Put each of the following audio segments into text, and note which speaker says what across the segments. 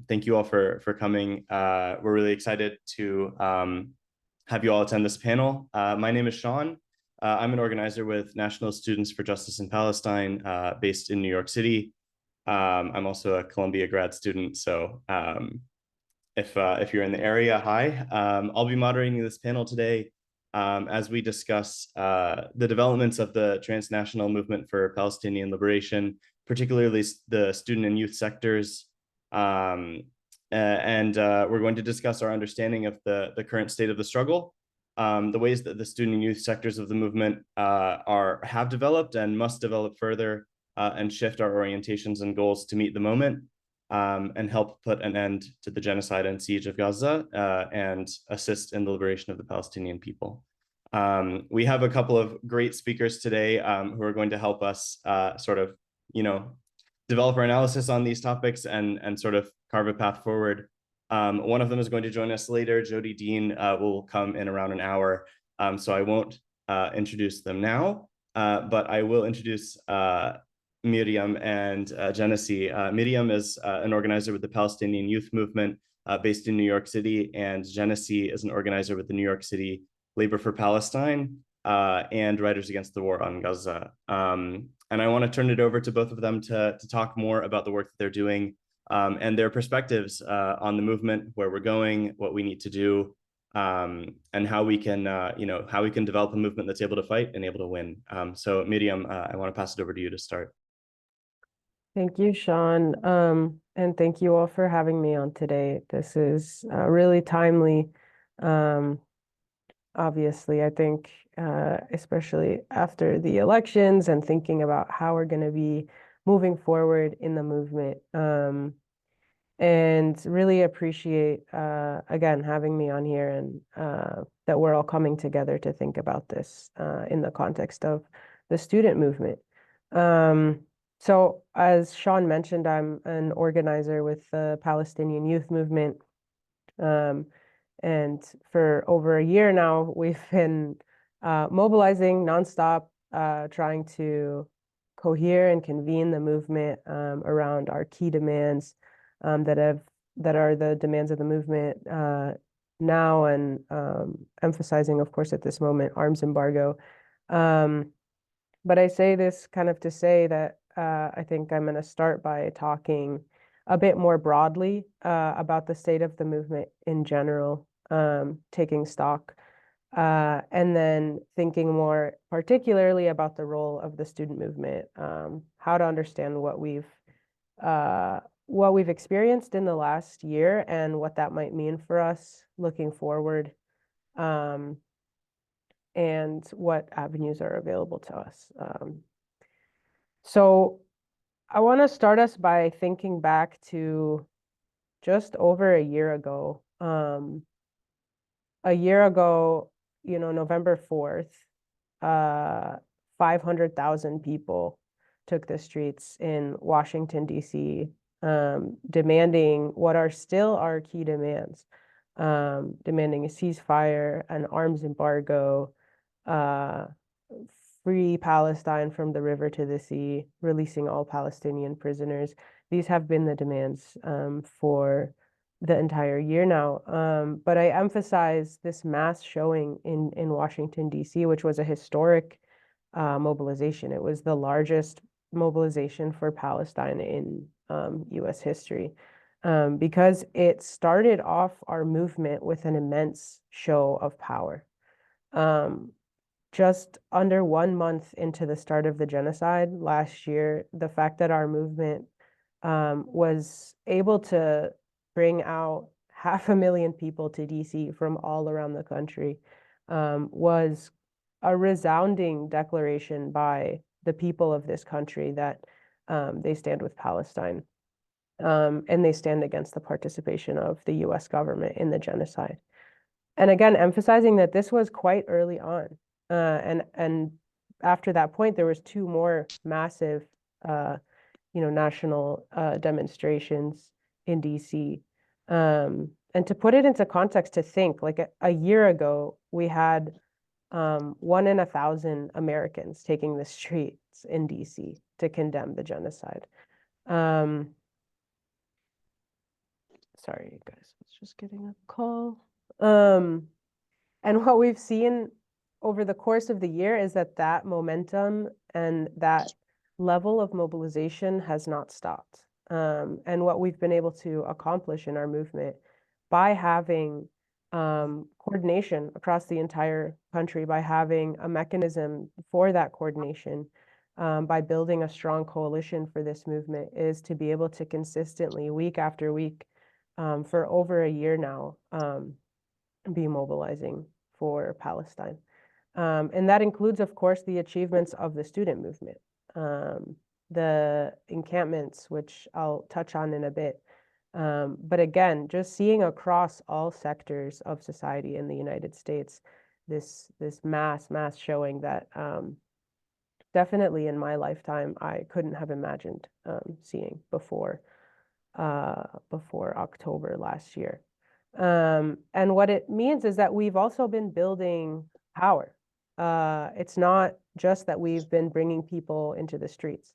Speaker 1: Thank you all for coming. We're really excited to have you all attend this panel. My name is Sean. I'm an organizer with National Students for Justice in Palestine, based in New York City. I'm also a Columbia grad student, so if you're in the area, hi. I'll be moderating this panel today as we discuss the developments of the transnational movement for Palestinian liberation, particularly the student and youth sectors. We're going to discuss our understanding of the current state of the struggle, the ways that the student and youth sectors of the movement have developed and must develop further, and shift our orientations and goals to meet the moment, and help put an end to the genocide and siege of Gaza, and assist in the liberation of the Palestinian people. We have a couple of great speakers today who are going to help us sort of, develop our analysis on these topics and sort of carve a path forward. One of them is going to join us later. Jodi Dean will come in around an hour, so I won't introduce them now, but I will introduce Miriam and Genessee. Miriam is an organizer with the Palestinian Youth Movement based in New York City, and Genessee is an organizer with the New York City Labor for Palestine and Writers Against the War on Gaza. And I want to turn it over to both of them to talk more about the work that they're doing, and their perspectives on the movement, where we're going, what we need to do, and how we can, how we can develop a movement that's able to fight and able to win. So Miriam, I want to pass it over to you to start.
Speaker 2: Thank you, Sean. And thank you all for having me on today. This is really timely. Obviously, I think, especially after the elections and thinking about how we're going to be moving forward in the movement. And really appreciate, again, having me on here, and that we're all coming together to think about this in the context of the student movement. So as Sean mentioned, I'm an organizer with the Palestinian Youth Movement. And for over a year now, we've been mobilizing nonstop, trying to cohere and convene the movement around our key demands that are the demands of the movement now, and emphasizing, of course, at this moment, arms embargo. But I say this kind of to say that I think I'm going to start by talking a bit more broadly about the state of the movement in general, taking stock, and then thinking more particularly about the role of the student movement, how to understand what we've experienced in the last year and what that might mean for us looking forward, and what avenues are available to us. So I want to start us by thinking back to just over a year ago. A year ago, November 4th, 500,000 people took the streets in Washington, D.C., demanding what are still our key demands, demanding a ceasefire, an arms embargo, free Palestine from the river to the sea, releasing all Palestinian prisoners. These have been the demands for the entire year now. But I emphasize this mass showing in Washington, D.C., which was a historic mobilization. It was the largest mobilization for Palestine in U.S. history, because it started off our movement with an immense show of power. Just under 1 month into the start of the genocide last year, the fact that our movement was able to bring out 500,000 people to DC from all around the country was a resounding declaration by the people of this country that they stand with Palestine, and they stand against the participation of the US government in the genocide. And again, emphasizing that this was quite early on. And after that point, there was 2 more massive, national demonstrations in DC. And to put it into context, to think like a year ago, we had 1 in 1,000 Americans taking the streets in DC to condemn the genocide. Sorry, guys, I was just getting a call. And what we've seen over the course of the year is that that momentum and that level of mobilization has not stopped. And what we've been able to accomplish in our movement by having coordination across the entire country, by having a mechanism for that coordination, by building a strong coalition for this movement, is to be able to consistently, week after week, for over a year now, be mobilizing for Palestine. And that includes, of course, the achievements of the student movement, the encampments, which I'll touch on in a bit. But again, just seeing across all sectors of society in the United States, this mass showing that definitely in my lifetime, I couldn't have imagined seeing before October last year. And what it means is that we've also been building power. It's not just that we've been bringing people into the streets,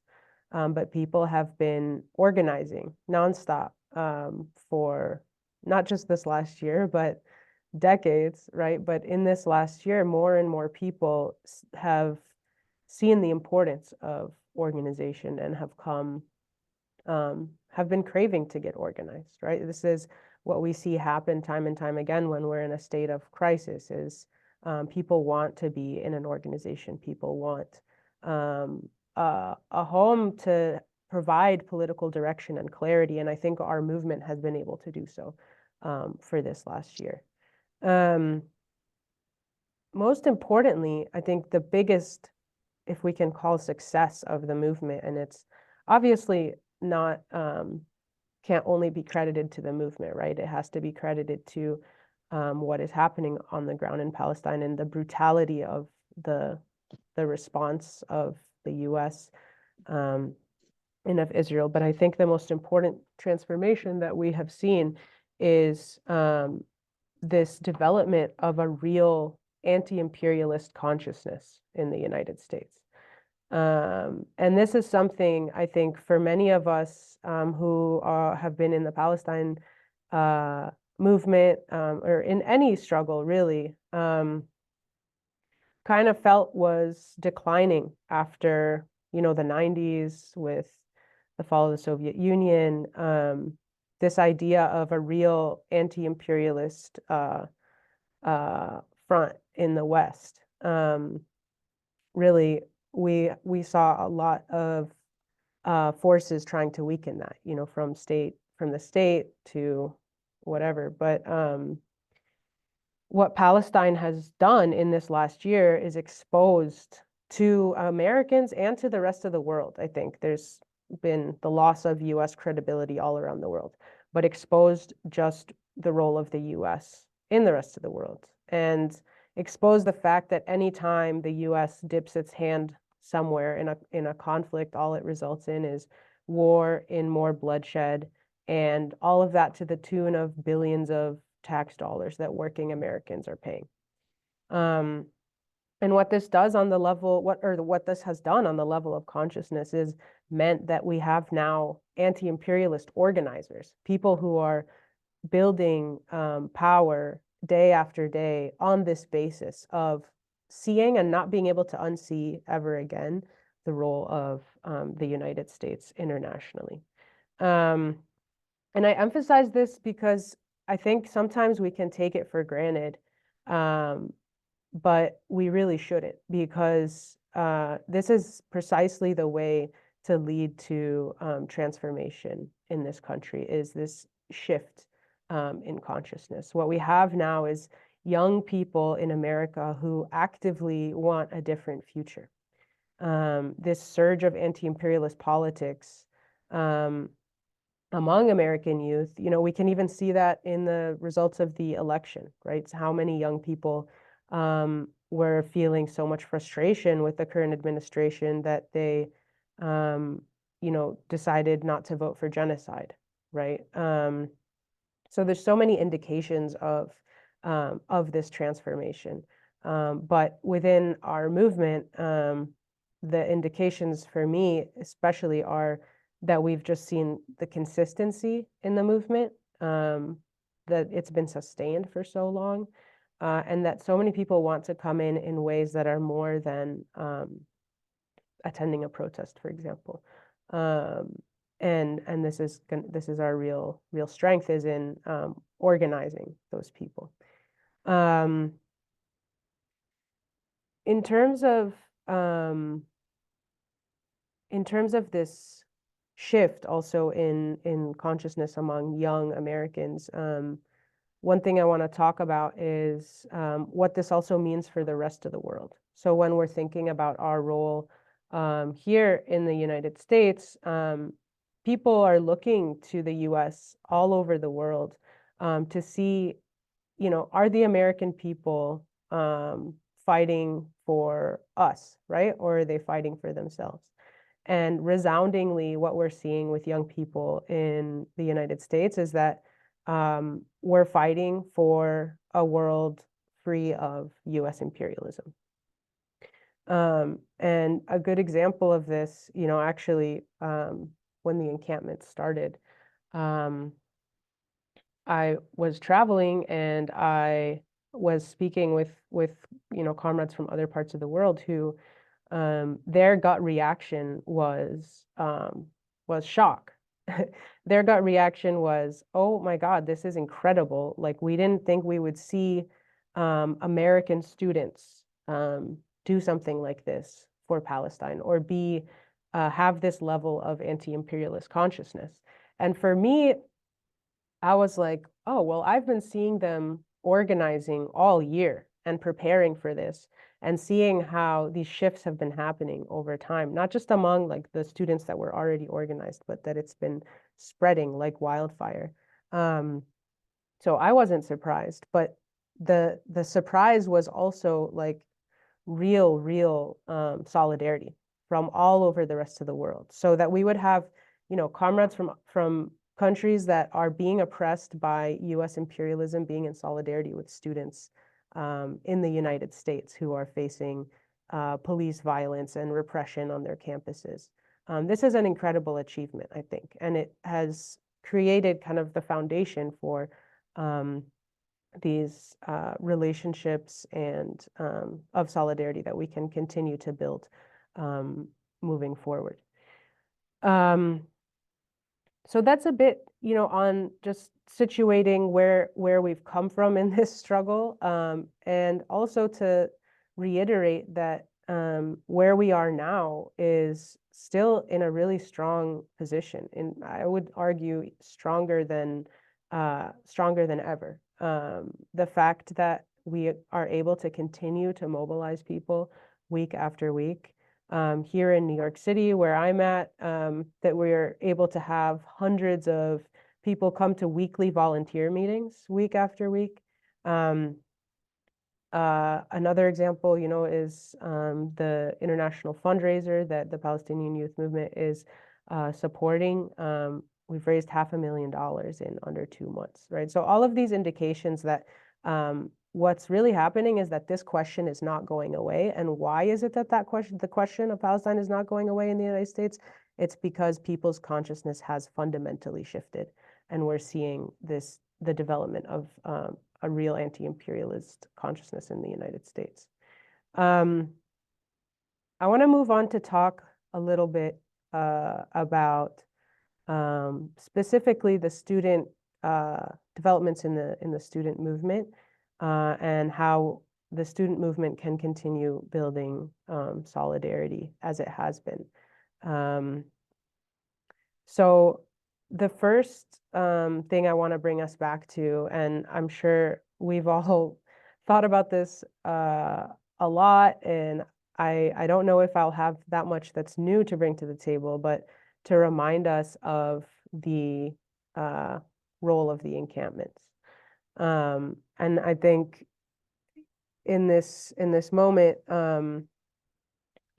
Speaker 2: but people have been organizing nonstop for not just this last year, but decades, right? But in this last year, more and more people have seen the importance of organization and have been craving to get organized, right? This is what we see happen time and time again when we're in a state of crisis is people want to be in an organization. People want a home to provide political direction and clarity. And I think our movement has been able to do so for this last year. Most importantly, I think the biggest, if we can call success of the movement, and it's obviously not can't only be credited to the movement, right? It has to be credited to what is happening on the ground in Palestine and the brutality of the response of the U.S. And of Israel. But I think the most important transformation that we have seen is this development of a real anti-imperialist consciousness in the United States. And this is something I think for many of us who have been in the Palestine movement or in any struggle really, kind of felt was declining after, the 90s with the fall of the Soviet Union. This idea of a real anti-imperialist front in the West. Really, we saw a lot of forces trying to weaken that, from the state to whatever. But what Palestine has done in this last year is exposed to Americans and to the rest of the world. I think there's been the loss of U.S. credibility all around the world, but exposed just the role of the U.S. in the rest of the world, and exposed the fact that anytime the U.S. dips its hand somewhere in a conflict, all it results in is war, in more bloodshed, and all of that to the tune of billions of tax dollars that working Americans are paying. And what this does on the level, what this has done on the level of consciousness is meant that we have now anti-imperialist organizers, people who are building power day after day on this basis of seeing and not being able to unsee ever again the role of the United States internationally. And I emphasize this because I think sometimes we can take it for granted, but we really shouldn't, because this is precisely the way to lead to transformation in this country, is this shift in consciousness. What we have now is young people in America who actively want a different future. This surge of anti-imperialist politics among American youth, we can even see that in the results of the election, right? So how many young people were feeling so much frustration with the current administration that they, decided not to vote for genocide, right? So there's so many indications of this transformation. But within our movement, the indications for me especially are that we've just seen the consistency in the movement. that it's been sustained for so long, and that so many people want to come in ways that are more than attending a protest, for example. And this is our real strength, is in organizing those people. In terms of this shift also in consciousness among young Americans, one thing I want to talk about is what this also means for the rest of the world. So when we're thinking about our role here in the United States, people are looking to the US all over the world to see, are the American people fighting for us, right? Or are they fighting for themselves? And resoundingly, what we're seeing with young people in the United States is that we're fighting for a world free of US imperialism. And a good example of this, actually, when the encampment started, I was traveling and I was speaking with comrades from other parts of the world who their gut reaction was shock. Their gut reaction was, oh my God, this is incredible. Like, we didn't think we would see American students do something like this for Palestine, or have this level of anti-imperialist consciousness. And for me, I was like, oh, well, I've been seeing them organizing all year and preparing for this, and seeing how these shifts have been happening over time, not just among like the students that were already organized, but that it's been spreading like wildfire. So I wasn't surprised, but the surprise was also like real solidarity from all over the rest of the world, so that we would have, comrades from countries that are being oppressed by US imperialism being in solidarity with students in the United States who are facing police violence and repression on their campuses. This is an incredible achievement, I think, and it has created kind of the foundation for these relationships and of solidarity that we can continue to build moving forward. So that's a bit, on just situating where we've come from in this struggle, and also to reiterate that where we are now is still in a really strong position, and I would argue stronger than ever. The fact that we are able to continue to mobilize people week after week, here in New York City, where I'm at, that we're able to have hundreds of people come to weekly volunteer meetings week after week. Another example, is the international fundraiser that the Palestinian Youth Movement is supporting. We've raised $500,000 in under 2 months, right? So all of these indications that what's really happening is that this question is not going away. And why is it that the question of Palestine is not going away in the United States? It's because people's consciousness has fundamentally shifted, and we're seeing the development of a real anti-imperialist consciousness in the United States. I want to move on to talk a little bit about specifically the student developments in the student movement, and how the student movement can continue building solidarity as it has been. So the first thing I want to bring us back to, and I'm sure we've all thought about this a lot, and I don't know if I'll have that much that's new to bring to the table, but to remind us of the role of the encampments. And I think in this moment,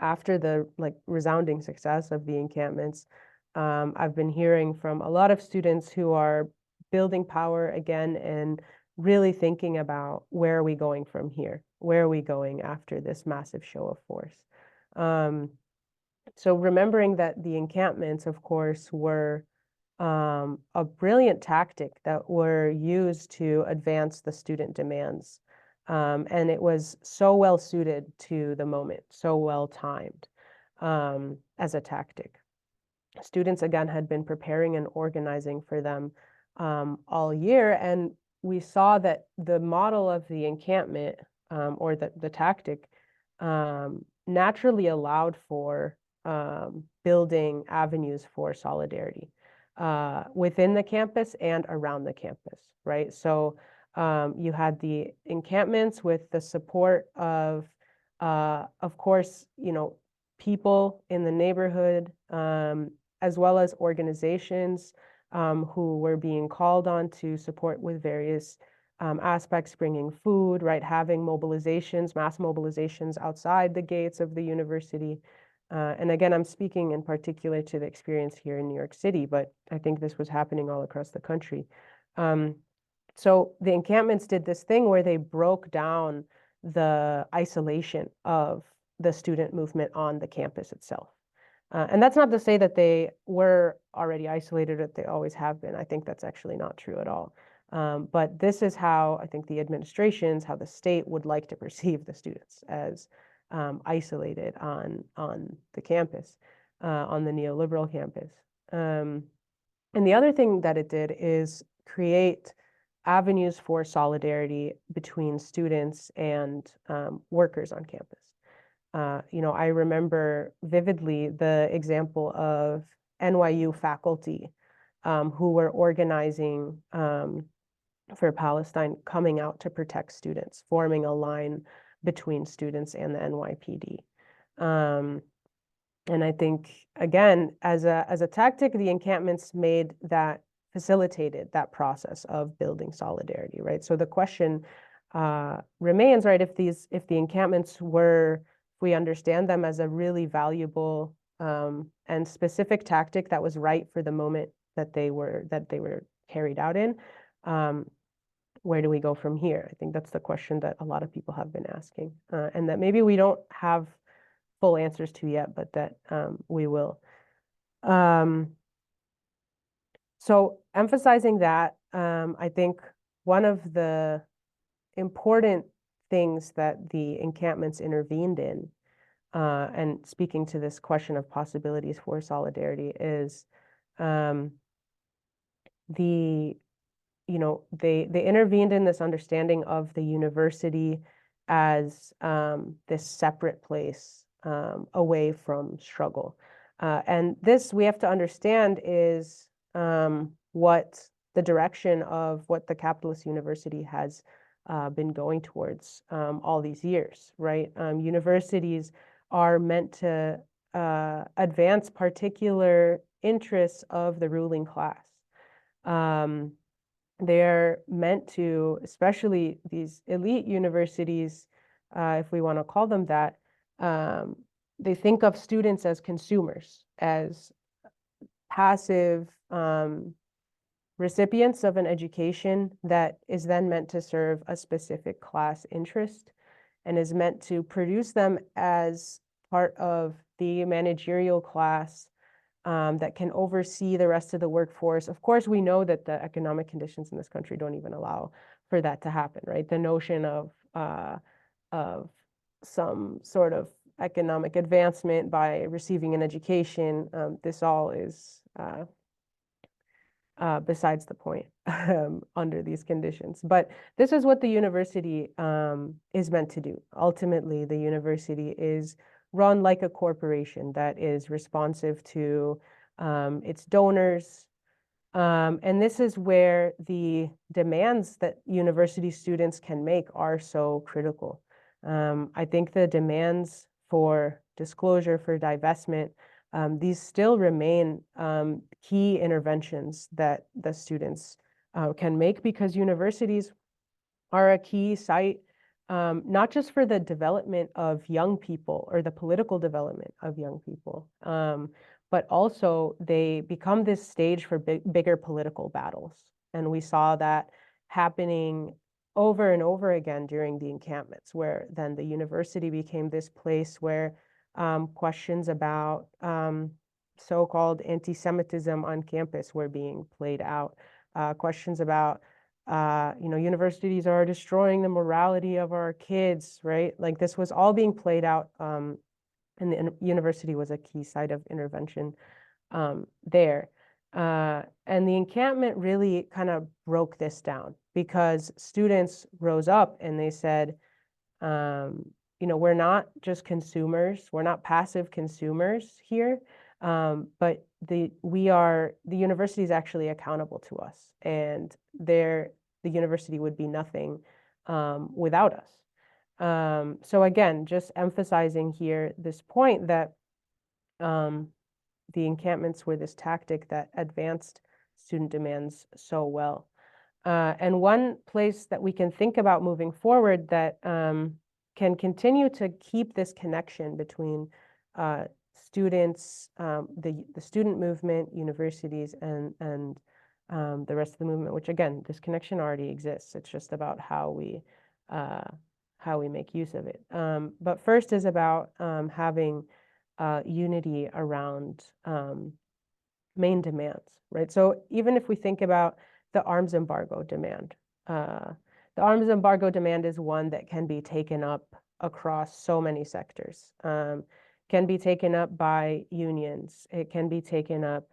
Speaker 2: after the resounding success of the encampments, I've been hearing from a lot of students who are building power again and really thinking about, where are we going from here? Where are we going after this massive show of force? So remembering that the encampments, of course, were a brilliant tactic that were used to advance the student demands. And it was so well suited to the moment, so well timed as a tactic. Students, again, had been preparing and organizing for them all year, and we saw that the model of the encampment or the tactic naturally allowed for building avenues for solidarity within the campus and around the campus, right? So you had the encampments with the support of course, people in the neighborhood, as well as organizations who were being called on to support with various aspects, bringing food, right, having mobilizations, mass mobilizations outside the gates of the university. And again, I'm speaking in particular to the experience here in New York City, but I think this was happening all across the country. So the encampments did this thing where they broke down the isolation of the student movement on the campus itself. And that's not to say that they were already isolated, that they always have been. I think that's actually not true at all. But this is how I think the administrations, how the state would like to perceive the students as isolated on the campus, on the neoliberal campus. And the other thing that it did is create avenues for solidarity between students and workers on campus. I remember vividly the example of NYU faculty who were organizing for Palestine, coming out to protect students, forming a line between students and the NYPD. And I think, again, as a tactic, the encampments facilitated that process of building solidarity, right? So the question remains, right, if the encampments were, if we understand them as a really valuable and specific tactic that was right for the moment that they were carried out in, where do we go from here? I think that's the question that a lot of people have been asking, and that maybe we don't have full answers to yet, but that we will. So emphasizing that, I think one of the important things that the encampments intervened in, and speaking to this question of possibilities for solidarity, is they intervened in this understanding of the university as this separate place away from struggle. And this, we have to understand, is what the direction of what the capitalist university has been going towards all these years, right? Universities are meant to advance particular interests of the ruling class. They're meant to, especially these elite universities, if we want to call them that, they think of students as consumers, as passive recipients of an education that is then meant to serve a specific class interest and is meant to produce them as part of the managerial class that can oversee the rest of the workforce. Of course, we know that the economic conditions in this country don't even allow for that to happen, right? The notion of some sort of economic advancement by receiving an education, this all is besides the point under these conditions. But this is what the university is meant to do. Ultimately, the university is run like a corporation that is responsive to its donors. And this is where the demands that university students can make are so critical. I think the demands for disclosure, for divestment, these still remain key interventions that the students can make, because universities are a key site, not just for the development of young people or the political development of young people, but also they become this stage for bigger political battles. And we saw that happening over and over again during the encampments, where then the university became this place where questions about so-called anti-Semitism on campus were being played out. Questions about, universities are destroying the morality of our kids, right? Like this was all being played out, and the university was a key site of intervention there. And the encampment really kind of broke this down because students rose up and they said, we're not just consumers, we're not passive consumers here, but the university is actually accountable to us, and the university would be nothing without us. So again, just emphasizing here this point that the encampments were this tactic that advanced student demands so well. And one place that we can think about moving forward that can continue to keep this connection between students, the student movement, universities, and the rest of the movement, which again, this connection already exists. It's just about how we make use of it. But first is about having unity around main demands, right? So even if we think about the arms embargo demand, the arms embargo demand is one that can be taken up across so many sectors, can be taken up by unions, it can be taken up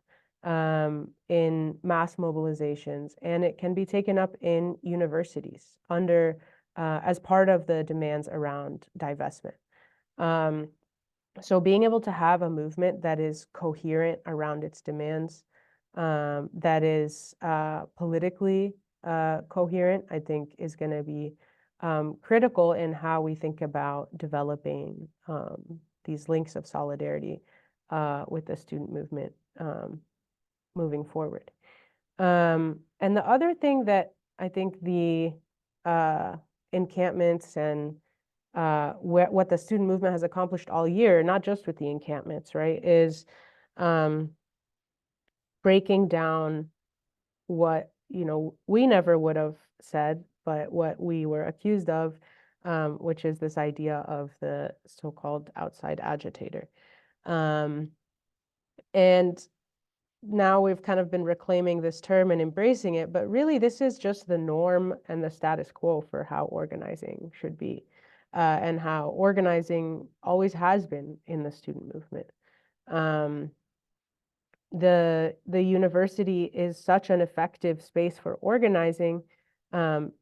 Speaker 2: in mass mobilizations, and it can be taken up in universities as part of the demands around divestment. So being able to have a movement that is coherent around its demands, that is politically coherent, I think is going to be critical in how we think about developing these links of solidarity with the student movement moving forward. And the other thing that I think the encampments and what the student movement has accomplished all year, not just with the encampments, right, is breaking down what, we never would have said, but what we were accused of, which is this idea of the so-called outside agitator. And now we've kind of been reclaiming this term and embracing it, but really this is just the norm and the status quo for how organizing should be, and how organizing always has been in the student movement. The university is such an effective space for organizing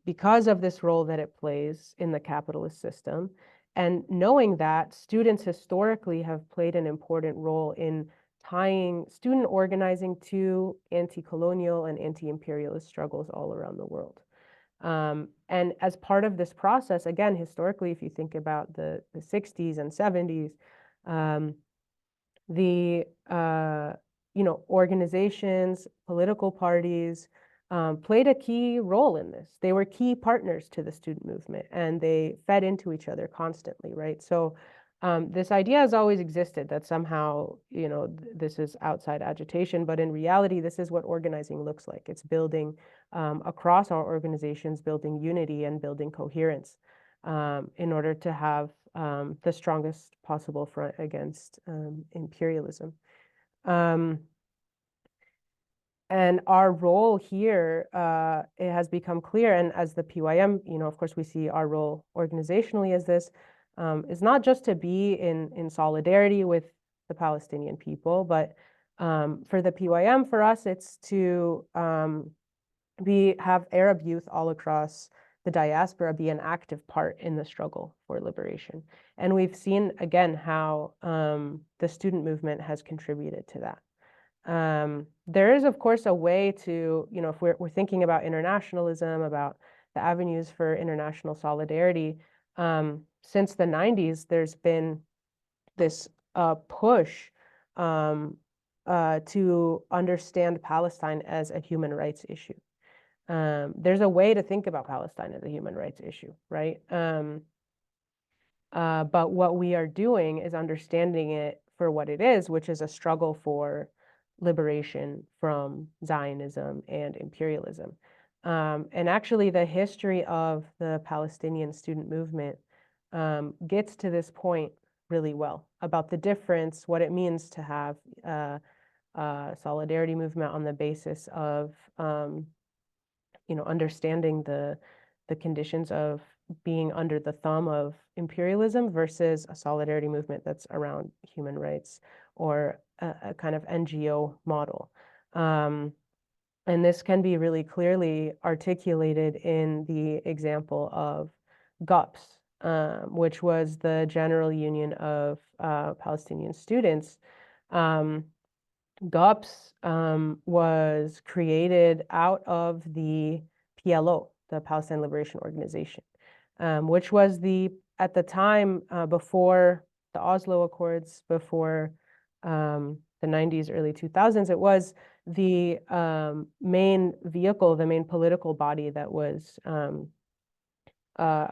Speaker 2: because of this role that it plays in the capitalist system. And knowing that students historically have played an important role in tying student organizing to anti-colonial and anti-imperialist struggles all around the world. And as part of this process, again, historically, if you think about the 60s and 70s, organizations, political parties played a key role in this. They were key partners to the student movement, and they fed into each other constantly, right? So this idea has always existed that somehow, this is outside agitation, but in reality, this is what organizing looks like. It's building across our organizations, building unity and building coherence in order to have the strongest possible front against imperialism. And our role here, it has become clear, and as the PYM, of course, we see our role organizationally as this, is not just to be in solidarity with the Palestinian people, but for the PYM, for us, it's to have Arab youth all across the diaspora be an active part in the struggle for liberation. And we've seen, again, how the student movement has contributed to that. There is, of course, a way to, if we're thinking about internationalism, about the avenues for international solidarity, since the 90s, there's been this push to understand Palestine as a human rights issue. There's a way to think about Palestine as a human rights issue, right? But what we are doing is understanding it for what it is, which is a struggle for liberation from Zionism and imperialism. And actually, the history of the Palestinian student movement gets to this point really well about the difference, what it means to have solidarity movement on the basis of understanding the conditions of being under the thumb of imperialism versus a solidarity movement that's around human rights or a kind of NGO model. And this can be really clearly articulated in the example of GUPS, which was the General Union of Palestinian Students. GUPS was created out of the PLO, the Palestine Liberation Organization, which was at the time, before the Oslo Accords, before the 90s, early 2000s, it was the main vehicle, the main political body that was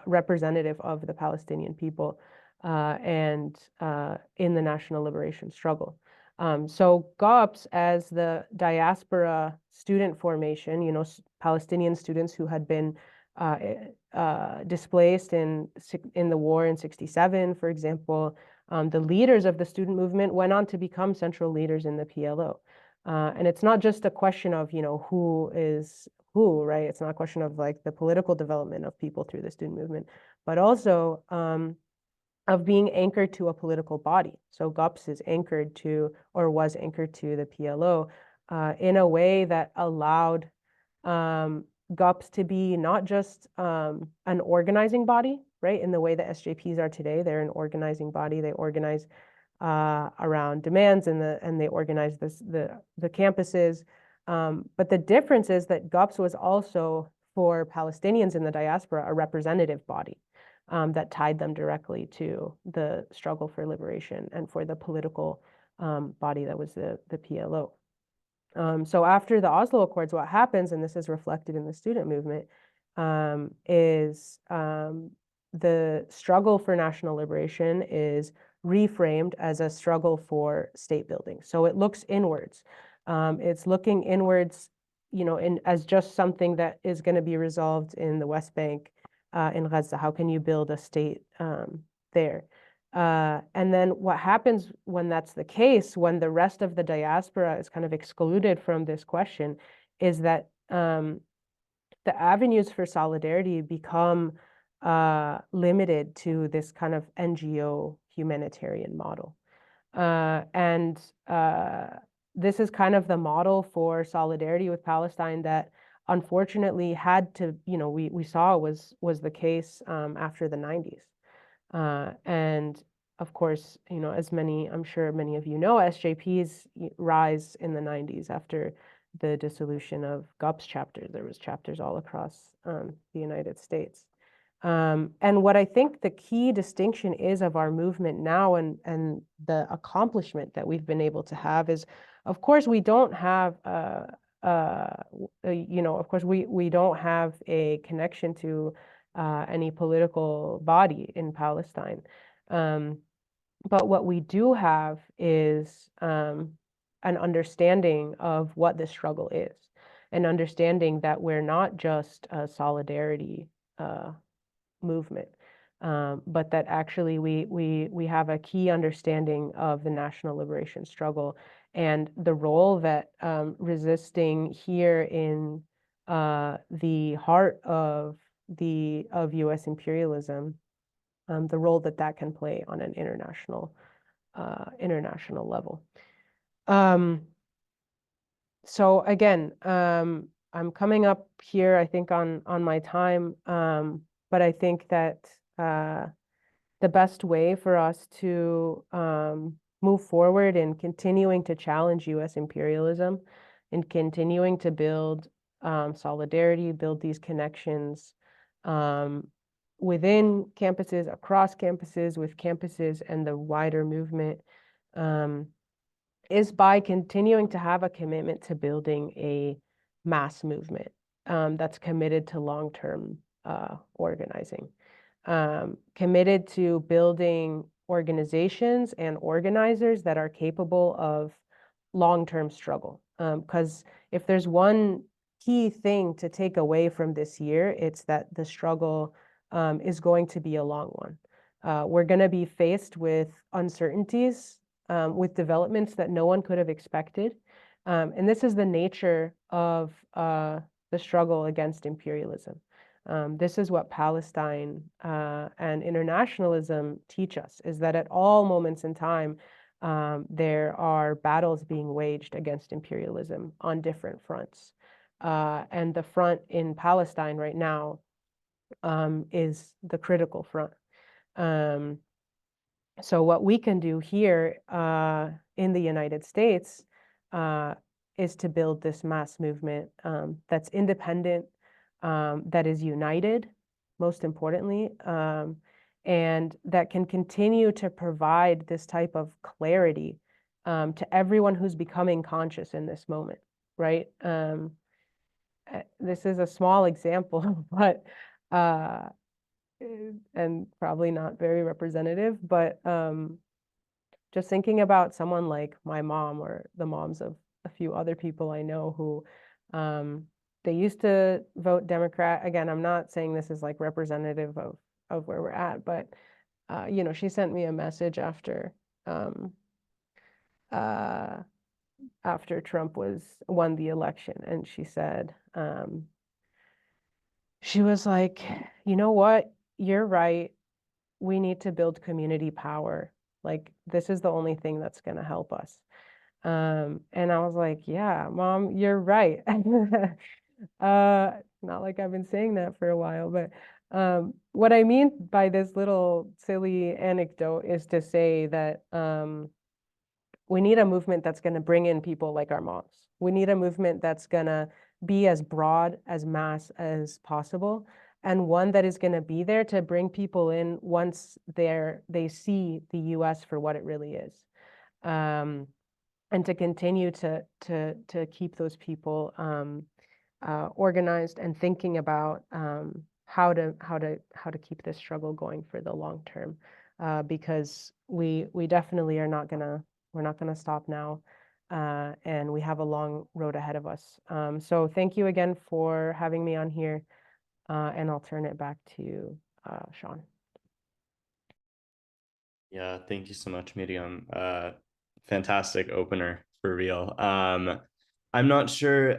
Speaker 2: representative of the Palestinian people and in the national liberation struggle. So GOPS, as the diaspora student formation, Palestinian students who had been displaced in the war in '67, for example, the leaders of the student movement went on to become central leaders in the PLO. And it's not just a question of, who is who, right? It's not a question of like the political development of people through the student movement, but also of being anchored to a political body. So GUPS is anchored to, or was anchored to, the PLO in a way that allowed GUPS to be not just an organizing body, right? In the way that SJPs are today, they're an organizing body. They organize around demands and they organize the campuses. But the difference is that GUPS was also, for Palestinians in the diaspora, a representative body that tied them directly to the struggle for liberation and for the political body that was the PLO. So after the Oslo Accords, what happens, and this is reflected in the student movement, is the struggle for national liberation is reframed as a struggle for state building. So it looks inwards. It's looking inwards, as just something that is going to be resolved in the West Bank, in Gaza. How can you build a state there? And then what happens when that's the case, when the rest of the diaspora is kind of excluded from this question, is that the avenues for solidarity become limited to this kind of NGO humanitarian model. And this is kind of the model for solidarity with Palestine that unfortunately had to, we saw was the case after the 90s. And of course, I'm sure many of you know, SJP's rise in the 90s after the dissolution of GUPS chapters. There was chapters all across the United States. And what I think the key distinction is of our movement now and the accomplishment that we've been able to have is, of course, we don't have of course, we don't have a connection to any political body in Palestine. But what we do have is an understanding of what the struggle is, an understanding that we're not just a solidarity movement, but that actually we have a key understanding of the national liberation struggle and the role that resisting here in the heart of U.S. imperialism, the role that can play on an international level. So again, I'm coming up here, I think, on my time, but I think that the best way for us to move forward in continuing to challenge U.S. imperialism and continuing to build solidarity, build these connections within campuses, across campuses, with campuses and the wider movement, is by continuing to have a commitment to building a mass movement that's committed to long-term organizing, committed to building organizations and organizers that are capable of long-term struggle. Because if there's one key thing to take away from this year, it's that the struggle is going to be a long one. We're going to be faced with uncertainties, with developments that no one could have expected. And this is the nature of the struggle against imperialism. This is what Palestine and internationalism teach us, is that at all moments in time, there are battles being waged against imperialism on different fronts. And the front in Palestine right now is the critical front. So what we can do here in the United States is to build this mass movement that's independent, that is united, most importantly, and that can continue to provide this type of clarity to everyone who's becoming conscious in this moment, right? This is a small example, but and probably not very representative, but just thinking about someone like my mom or the moms of a few other people I know who they used to vote Democrat. Again, I'm not saying this is like representative of where we're at, but you know, she sent me a message after Trump won the election, and she said, she was like, you know what, you're right. We need to build community power. Like, this is the only thing that's going to help us. And I was like, yeah, Mom, you're right. Not like I've been saying that for a while, but what I mean by this little silly anecdote is to say that we need a movement that's going to bring in people like our moms. We need a movement that's going to be as broad, as mass as possible, and one that is going to be there to bring people in once they see the US for what it really is. And to continue to keep those people organized and thinking about how to keep this struggle going for the long term, because we definitely are not gonna stop now, and we have a long road ahead of us. So thank you again for having me on here, and I'll turn it back to Sean.
Speaker 1: Yeah, thank you so much, Miriam. Fantastic opener for real. I'm not sure.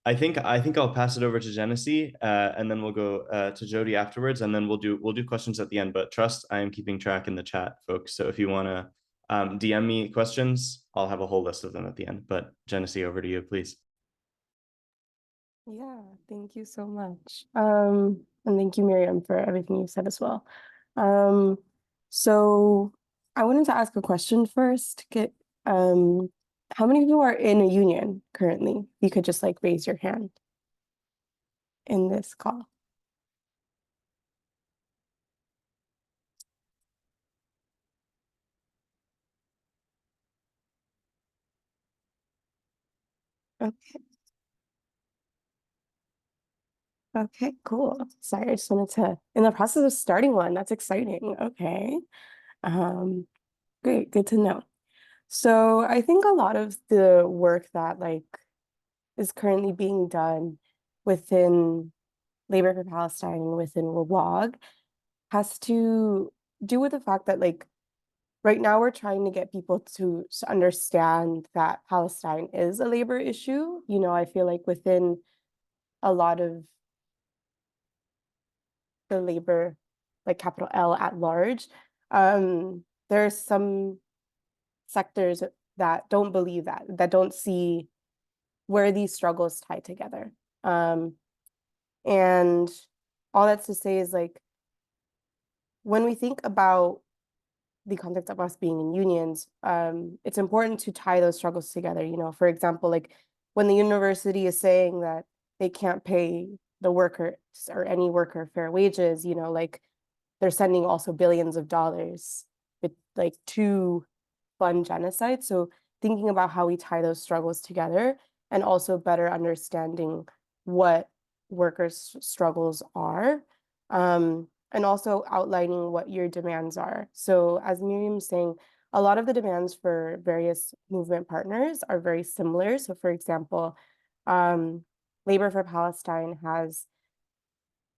Speaker 1: I think I'll pass it over to Genessee, and then we'll go to Jodi afterwards, and then we'll do questions at the end. But trust, I am keeping track in the chat, folks. So if you want to DM me questions, I'll have a whole list of them at the end. But Genessee, over to you, please.
Speaker 3: Yeah, thank you so much. And thank you, Miriam, for everything you said as well. So I wanted to ask a question first. How many people are in a union currently? You could just like raise your hand in this call. Okay. Okay, cool. Sorry, I just wanted to, in the process of starting one, that's exciting. Okay. Great, good to know. So I think a lot of the work that like is currently being done within Labor for Palestine, within WAG, has to do with the fact that like right now we're trying to get people to understand that Palestine is a labor issue. You know, I feel like within a lot of the labor, like capital L at large, there's some sectors that don't believe that don't see where these struggles tie together. And all that's to say is like, when we think about the context of us being in unions, it's important to tie those struggles together. You know, for example, like when the university is saying that they can't pay the workers or any worker fair wages, you know, like they're sending also billions of dollars like to fund genocide. So thinking about how we tie those struggles together and also better understanding what workers' struggles are, and also outlining what your demands are. So as Miriam's saying, a lot of the demands for various movement partners are very similar. So for example, Labor for Palestine has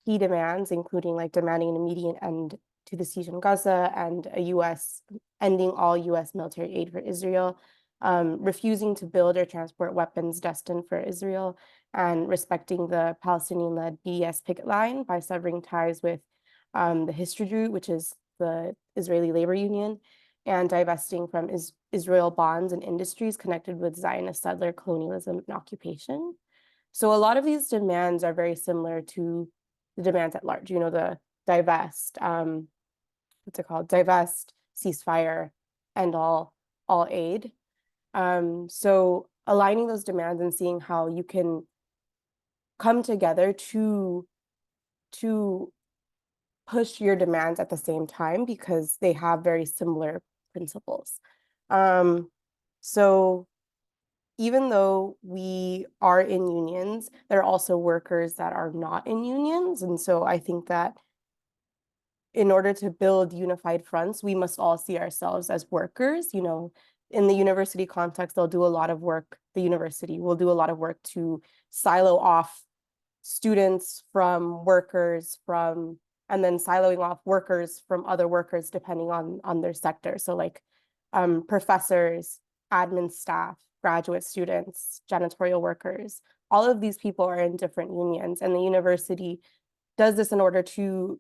Speaker 3: key demands, including like demanding an immediate end to the siege in Gaza and ending all US military aid for Israel. refusing to build or transport weapons destined for Israel, and respecting the Palestinian-led BDS picket line by severing ties with the Histadrut, which is the Israeli labor union, and divesting from Israel bonds and industries connected with Zionist settler colonialism and occupation. So a lot of these demands are very similar to the demands at large, the divest, what's it called? Divest, ceasefire, and all aid. So aligning those demands and seeing how you can come together to push your demands at the same time, because they have very similar principles. So even though we are in unions, there are also workers that are not in unions. And so I think that in order to build unified fronts, we must all see ourselves as workers. In the university context, they'll do a lot of work. The university will do a lot of work to silo off students from workers, and then siloing off workers from other workers depending on their sector. So like professors, admin staff, graduate students, janitorial workers, all of these people are in different unions, and the university does this in order to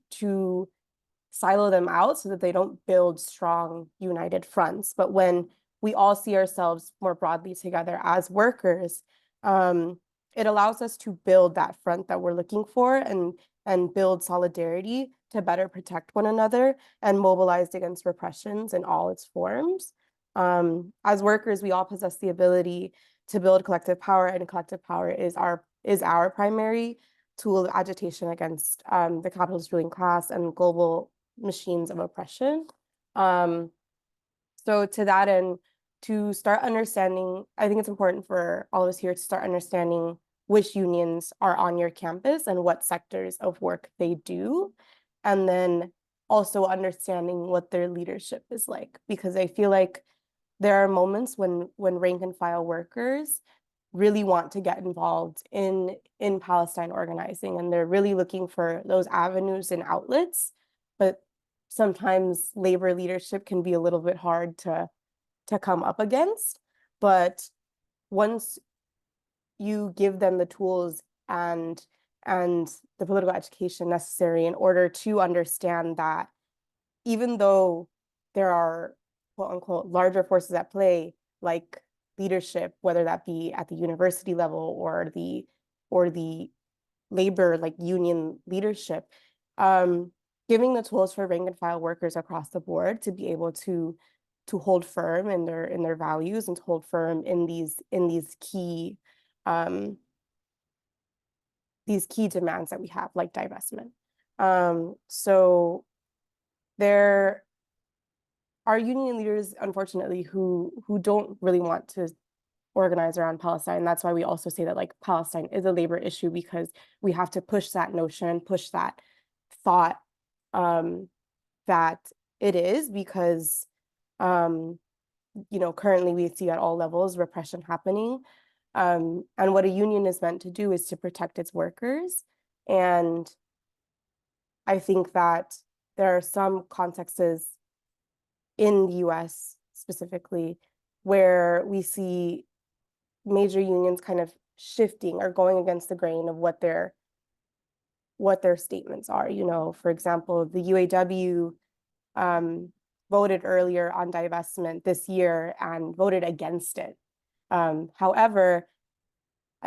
Speaker 3: silo them out so that they don't build strong united fronts. But when we all see ourselves more broadly together as workers, it allows us to build that front that we're looking for, and build solidarity to better protect one another and mobilize against repressions in all its forms. As workers, we all possess the ability to build collective power, and collective power is our primary tool of agitation against the capitalist ruling class and global machines of oppression. So to that end, to start understanding, I think it's important for all of us here to start understanding which unions are on your campus and what sectors of work they do, and then also understanding what their leadership is like, because I feel like there are moments when rank and file workers really want to get involved in Palestine organizing, and they're really looking for those avenues and outlets, but sometimes labor leadership can be a little bit hard to come up against. But once you give them the tools and the political education necessary in order to understand that even though there are quote unquote larger forces at play, like leadership, whether that be at the university level or the labor, like union leadership, giving the tools for rank and file workers across the board to be able to hold firm in their values and to hold firm in these key demands that we have, like divestment. So there are union leaders, unfortunately, who don't really want to organize around Palestine. That's why we also say that like Palestine is a labor issue, because we have to push that notion, push that thought that it is, because currently we see at all levels repression happening. And what a union is meant to do is to protect its workers. And I think that there are some contexts in the US specifically where we see major unions kind of shifting or going against the grain of what their statements are. For example, the UAW voted earlier on divestment this year and voted against it. However,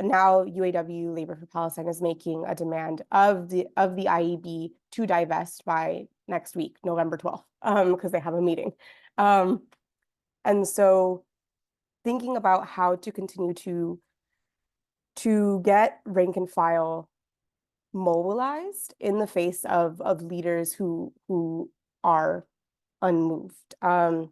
Speaker 3: now UAW Labor for Palestine is making a demand of the IEB to divest by next week, November 12th, because they have a meeting. And so thinking about how to continue to get rank and file mobilized in the face of leaders who are unmoved. And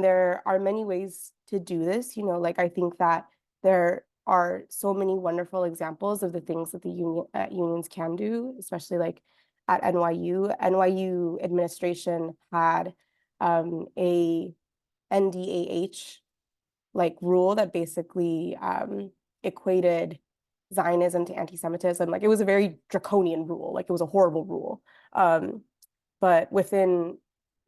Speaker 3: there are many ways to do this. Like I think that there are so many wonderful examples of the things that the unions can do, especially like at NYU. NYU administration had a NDAH like rule that basically equated Zionism to anti-Semitism. Like it was a very draconian rule, like it was a horrible rule. But within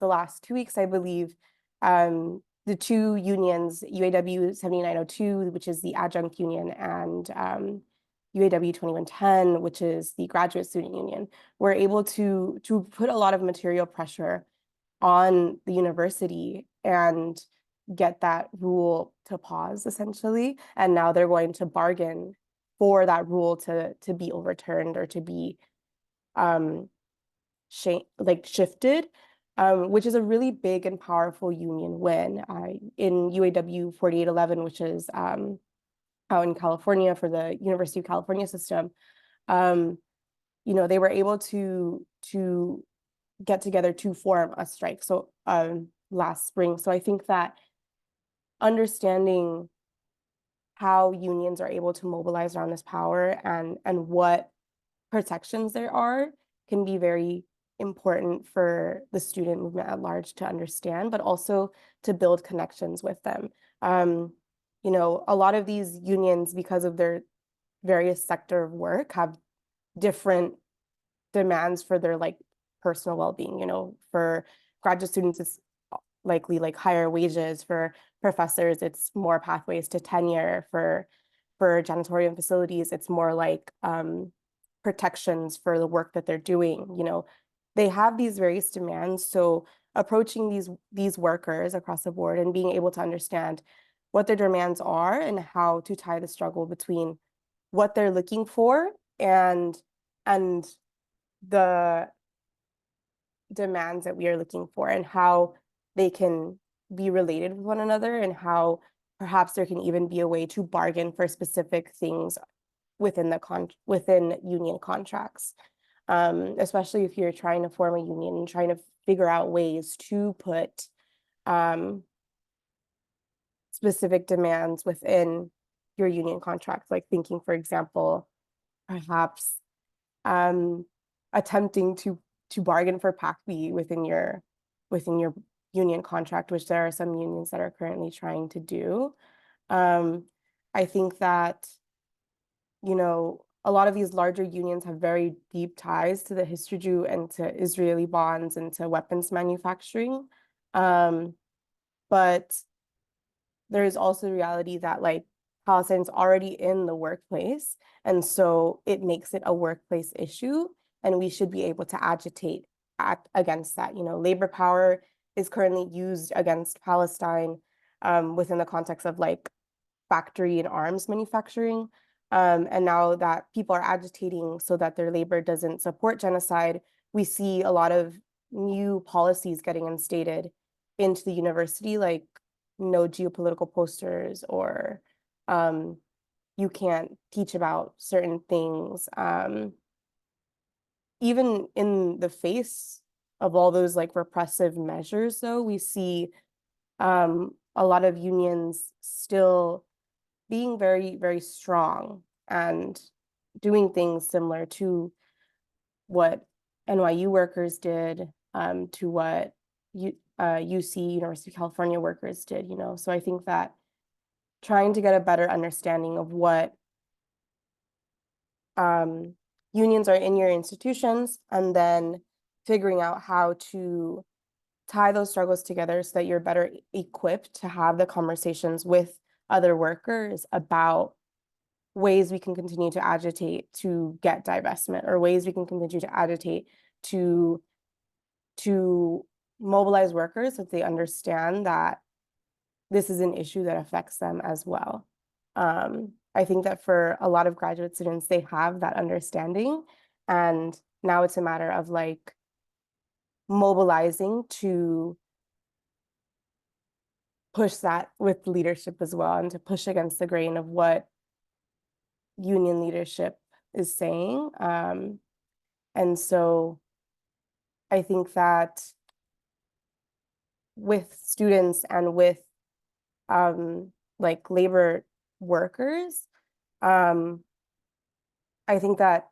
Speaker 3: the last 2 weeks, I believe, the the two unions, UAW 7902, which is the adjunct union, and UAW 2110, which is the graduate student union, were able to put a lot of material pressure on the university and get that rule to pause, essentially. And now they're going to bargain for that rule to be overturned or to be shifted, which is a really big and powerful union win. In UAW 4811, which is out in California for the University of California system, you know, they were able to get together to form a strike. So last spring. So I think that understanding how unions are able to mobilize around this power and what protections there are can be very important for the student movement at large to understand, but also to build connections with them. You know, a lot of these unions, because of their various sector of work, have different demands for their like personal well-being. You know, for graduate students, it's likely like higher wages. For professors, it's more pathways to tenure. For janitorial facilities, it's more like protections for the work that they're doing. You know, they have these various demands. So approaching these workers across the board and being able to understand what their demands are and how to tie the struggle between what they're looking for and the demands that we are looking for, and how they can be related with one another, and how perhaps there can even be a way to bargain for specific things within union contracts, especially if you're trying to form a union and trying to figure out ways to put specific demands within your union contract, like thinking, for example, perhaps attempting to bargain for PACB within your union contract, which there are some unions that are currently trying to do. I think that, you know, a lot of these larger unions have very deep ties to the Histadrut and to Israeli bonds and to weapons manufacturing. But there is also the reality that like Palestine's already in the workplace, and so it makes it a workplace issue, and we should be able to act against that. You know, labor power is currently used against Palestine within the context of like factory and arms manufacturing. And now that people are agitating so that their labor doesn't support genocide, we see a lot of new policies getting instated into the university, like no geopolitical posters, or you can't teach about certain things. Even in the face of all those like repressive measures, though, we see a lot of unions still being very, very strong and doing things similar to what NYU workers did, to what UC, University of California workers did, you know. So I think that trying to get a better understanding of what unions are in your institutions, and then figuring out how to tie those struggles together so that you're better equipped to have the conversations with other workers about ways we can continue to agitate to get divestment, or ways we can continue to agitate to mobilize workers so that they understand that this is an issue that affects them as well. I think that for a lot of graduate students, they have that understanding, and now it's a matter of like mobilizing to push that with leadership as well, and to push against the grain of what union leadership is saying. And so I think that with students and with like labor workers, I think that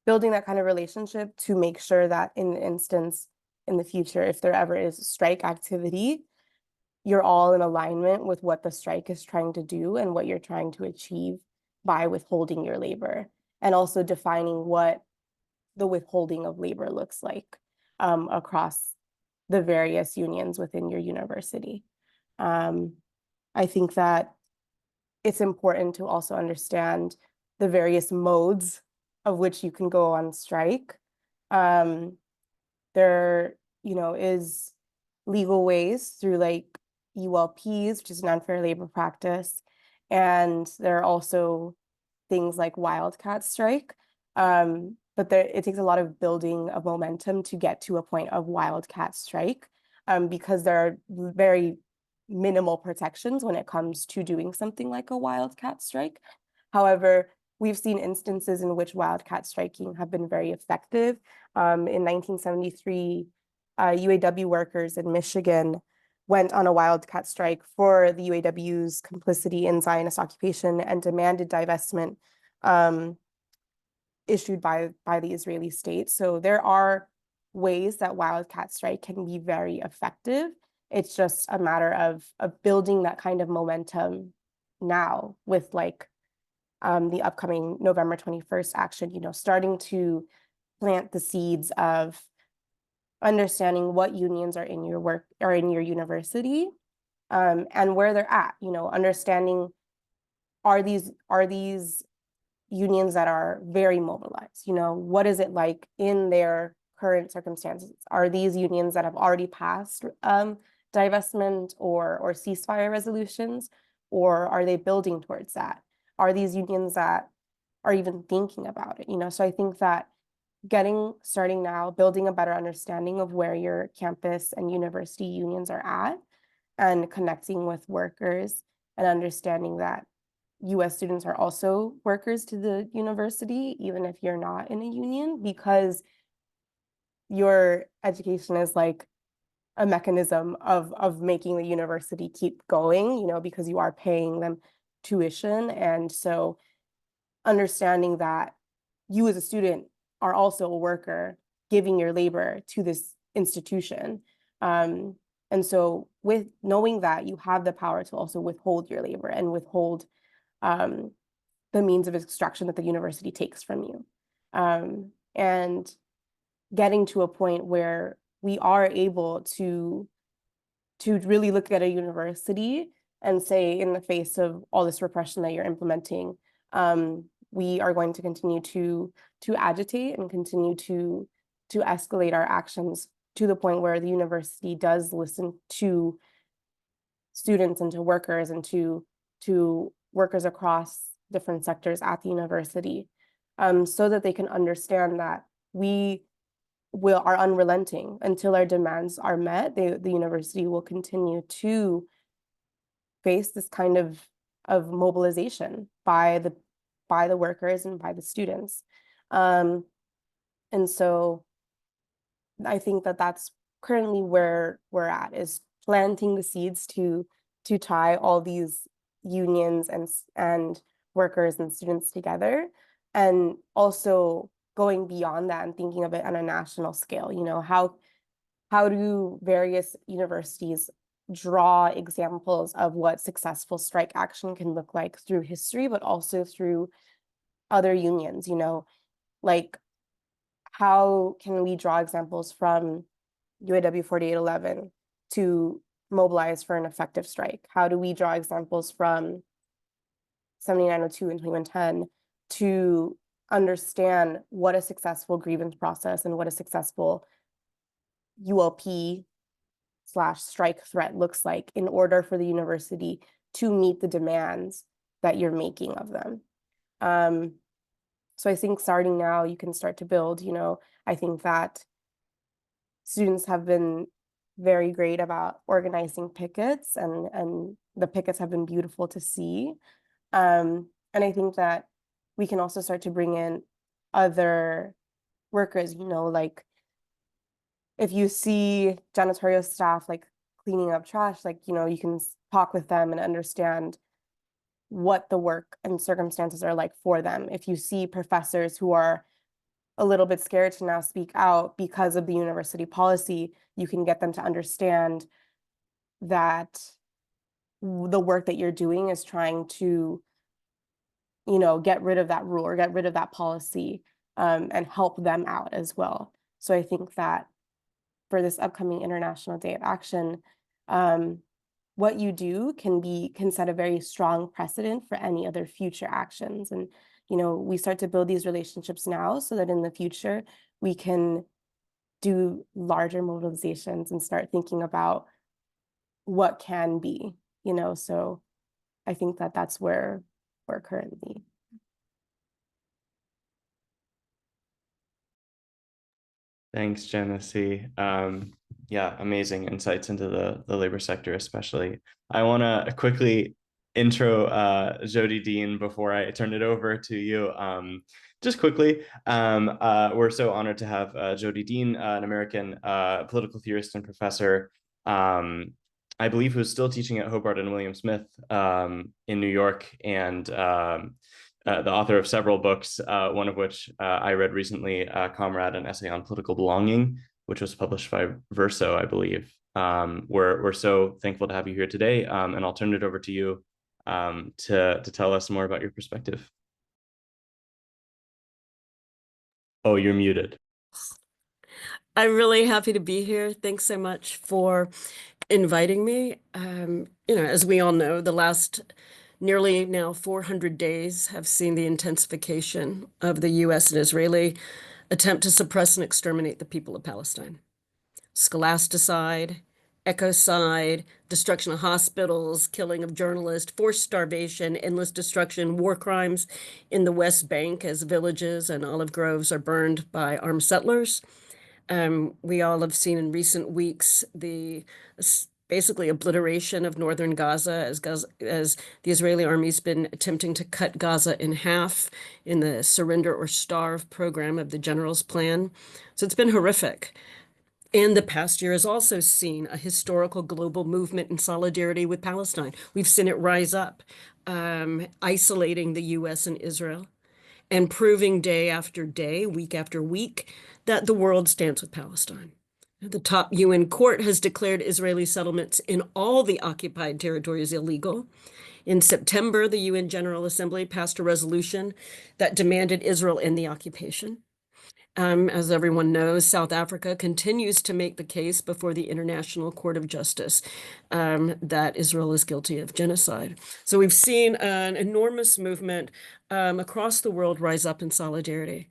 Speaker 3: building that kind of relationship to make sure that in the instance in the future, if there ever is strike activity, you're all in alignment with what the strike is trying to do and what you're trying to achieve by withholding your labor, and also defining what the withholding of labor looks like across the various unions within your university. I think that it's important to also understand the various modes of which you can go on strike. There, is legal ways through like ULPs, which is an unfair labor practice. And there are also things like wildcat strike. But it takes a lot of building of momentum to get to a point of wildcat strike, because there are very minimal protections when it comes to doing something like a wildcat strike. However, we've seen instances in which wildcat striking have been very effective. In 1973, UAW workers in Michigan went on a wildcat strike for the UAW's complicity in Zionist occupation and demanded divestment issued by the Israeli state. So there are ways that wildcat strike can be very effective. It's just a matter of building that kind of momentum now with like the upcoming November 21st action, starting to plant the seeds of understanding what unions are in your work or in your university, and where they're at, understanding are these unions that are very mobilized, what is it like in their current circumstances? Are these unions that have already passed divestment or ceasefire resolutions, or are they building towards that? Are these unions that are even thinking about it? So I think that starting now, building a better understanding of where your campus and university unions are at, and connecting with workers and understanding that US students are also workers to the university, even if you're not in a union, because your education is like a mechanism of making the university keep going, because you are paying them tuition. And so understanding that you as a student are also a worker giving your labor to this institution. And so with knowing that, you have the power to also withhold your labor and withhold the means of extraction that the university takes from you. And getting to a point where we are able to really look at a university and say, in the face of all this repression that you're implementing, we are going to continue to agitate and continue to escalate our actions to the point where the university does listen to students and to workers and to workers across different sectors at the university, so that they can understand that we are unrelenting until our demands are met. The university will continue to face this kind of mobilization by the workers and by the students. And so I think that that's currently where we're at, is planting the seeds to tie all these unions and workers and students together, and also going beyond that and thinking of it on a national scale. How do various universities draw examples of what successful strike action can look like through history, but also through other unions? Like, how can we draw examples from UAW 4811 to mobilize for an effective strike? How do we draw examples from 7902 and 2110 to understand what a successful grievance process and what a successful ULP/strike threat looks like in order for the university to meet the demands that you're making of them? So I think starting now, you can start to build. I think that students have been very great about organizing pickets, and the pickets have been beautiful to see. And I think that we can also start to bring in other workers, like if you see janitorial staff like cleaning up trash, like, you can talk with them and understand what the work and circumstances are like for them. If you see professors who are a little bit scared to now speak out because of the university policy, you can get them to understand that the work that you're doing is trying to, get rid of that rule or get rid of that policy, and help them out as well. So I think that for this upcoming International Day of Action, what you do can set a very strong precedent for any other future actions. And, you know, we start to build these relationships now so that in the future we can do larger mobilizations and start thinking about what can be, you know. So I think that that's where we're currently.
Speaker 1: Thanks, Genessee. Yeah, amazing insights into the labor sector, especially. I want to quickly intro Jodi Dean before I turn it over to you. Just quickly, we're so honored to have Jodi Dean, an American political theorist and professor. I believe who's still teaching at Hobart and William Smith in New York, and the author of several books, one of which I read recently, Comrade, an essay on political belonging, which was published by Verso, I believe. We're so thankful to have you here today, and I'll turn it over to you to tell us more about your perspective. Oh, you're muted.
Speaker 4: I'm really happy to be here. Thanks so much for inviting me. You know, as we all know, the last nearly now 400 days have seen the intensification of the US and Israeli attempt to suppress and exterminate the people of Palestine. Scholasticide, ecocide, destruction of hospitals, killing of journalists, forced starvation, endless destruction, war crimes in the West Bank as villages and olive groves are burned by armed settlers. We all have seen in recent weeks the basically obliteration of northern Gaza as the Israeli army's been attempting to cut Gaza in half in the surrender or starve program of the general's plan. So it's been horrific. And the past year has also seen a historical global movement in solidarity with Palestine. We've seen it rise up, isolating the US and Israel, and proving day after day, week after week, that the world stands with Palestine. The top UN court has declared Israeli settlements in all the occupied territories illegal. In September, the UN General Assembly passed a resolution that demanded Israel end the occupation. As everyone knows, South Africa continues to make the case before the International Court of Justice that Israel is guilty of genocide. So we've seen an enormous movement across the world rise up in solidarity.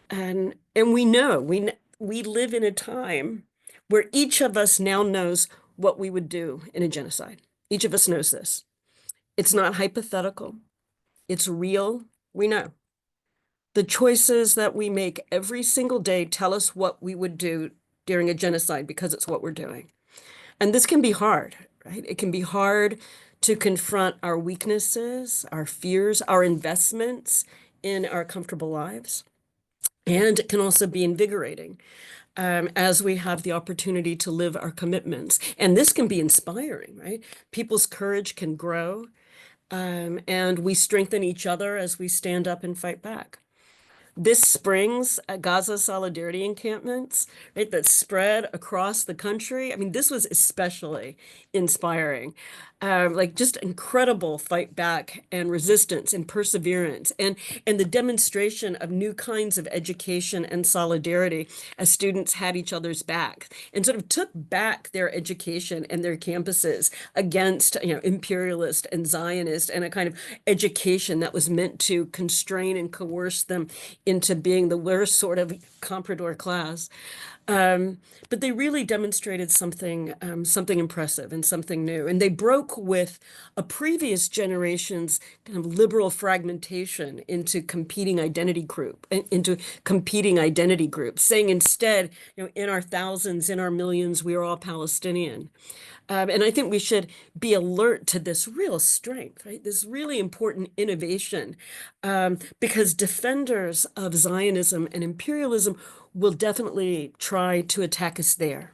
Speaker 4: And we know, we live in a time where each of us now knows what we would do in a genocide. Each of us knows this. It's not hypothetical. It's real. We know. The choices that we make every single day tell us what we would do during a genocide because it's what we're doing. And this can be hard, right? It can be hard to confront our weaknesses, our fears, our investments in our comfortable lives. And it can also be invigorating as we have the opportunity to live our commitments. And this can be inspiring, right? People's courage can grow, and we strengthen each other as we stand up and fight back. This spring's Gaza solidarity encampments, right, that spread across the country. I mean, this was especially inspiring. Like just incredible fight back and resistance and perseverance and the demonstration of new kinds of education and solidarity as students had each other's back and sort of took back their education and their campuses against, you know, imperialist and Zionist and a kind of education that was meant to constrain and coerce them into being the worst sort of comprador class. But they really demonstrated something impressive and something new. And they broke with a previous generation's kind of liberal fragmentation into competing identity groups, saying instead, you know, in our thousands, in our millions, we are all Palestinian. And I think we should be alert to this real strength, right? This really important innovation, because defenders of Zionism and imperialism will definitely try to attack us there,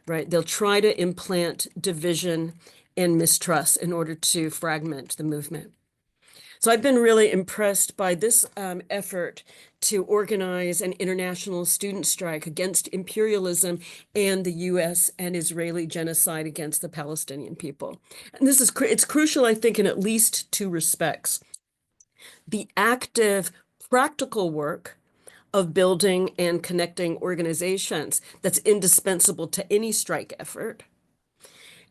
Speaker 4: right? They'll try to implant division and mistrust in order to fragment the movement. So I've been really impressed by this effort to organize an international student strike against imperialism and the US and Israeli genocide against the Palestinian people. And this is it's crucial, I think, in at least two respects. The active, practical work of building and connecting organizations that's indispensable to any strike effort.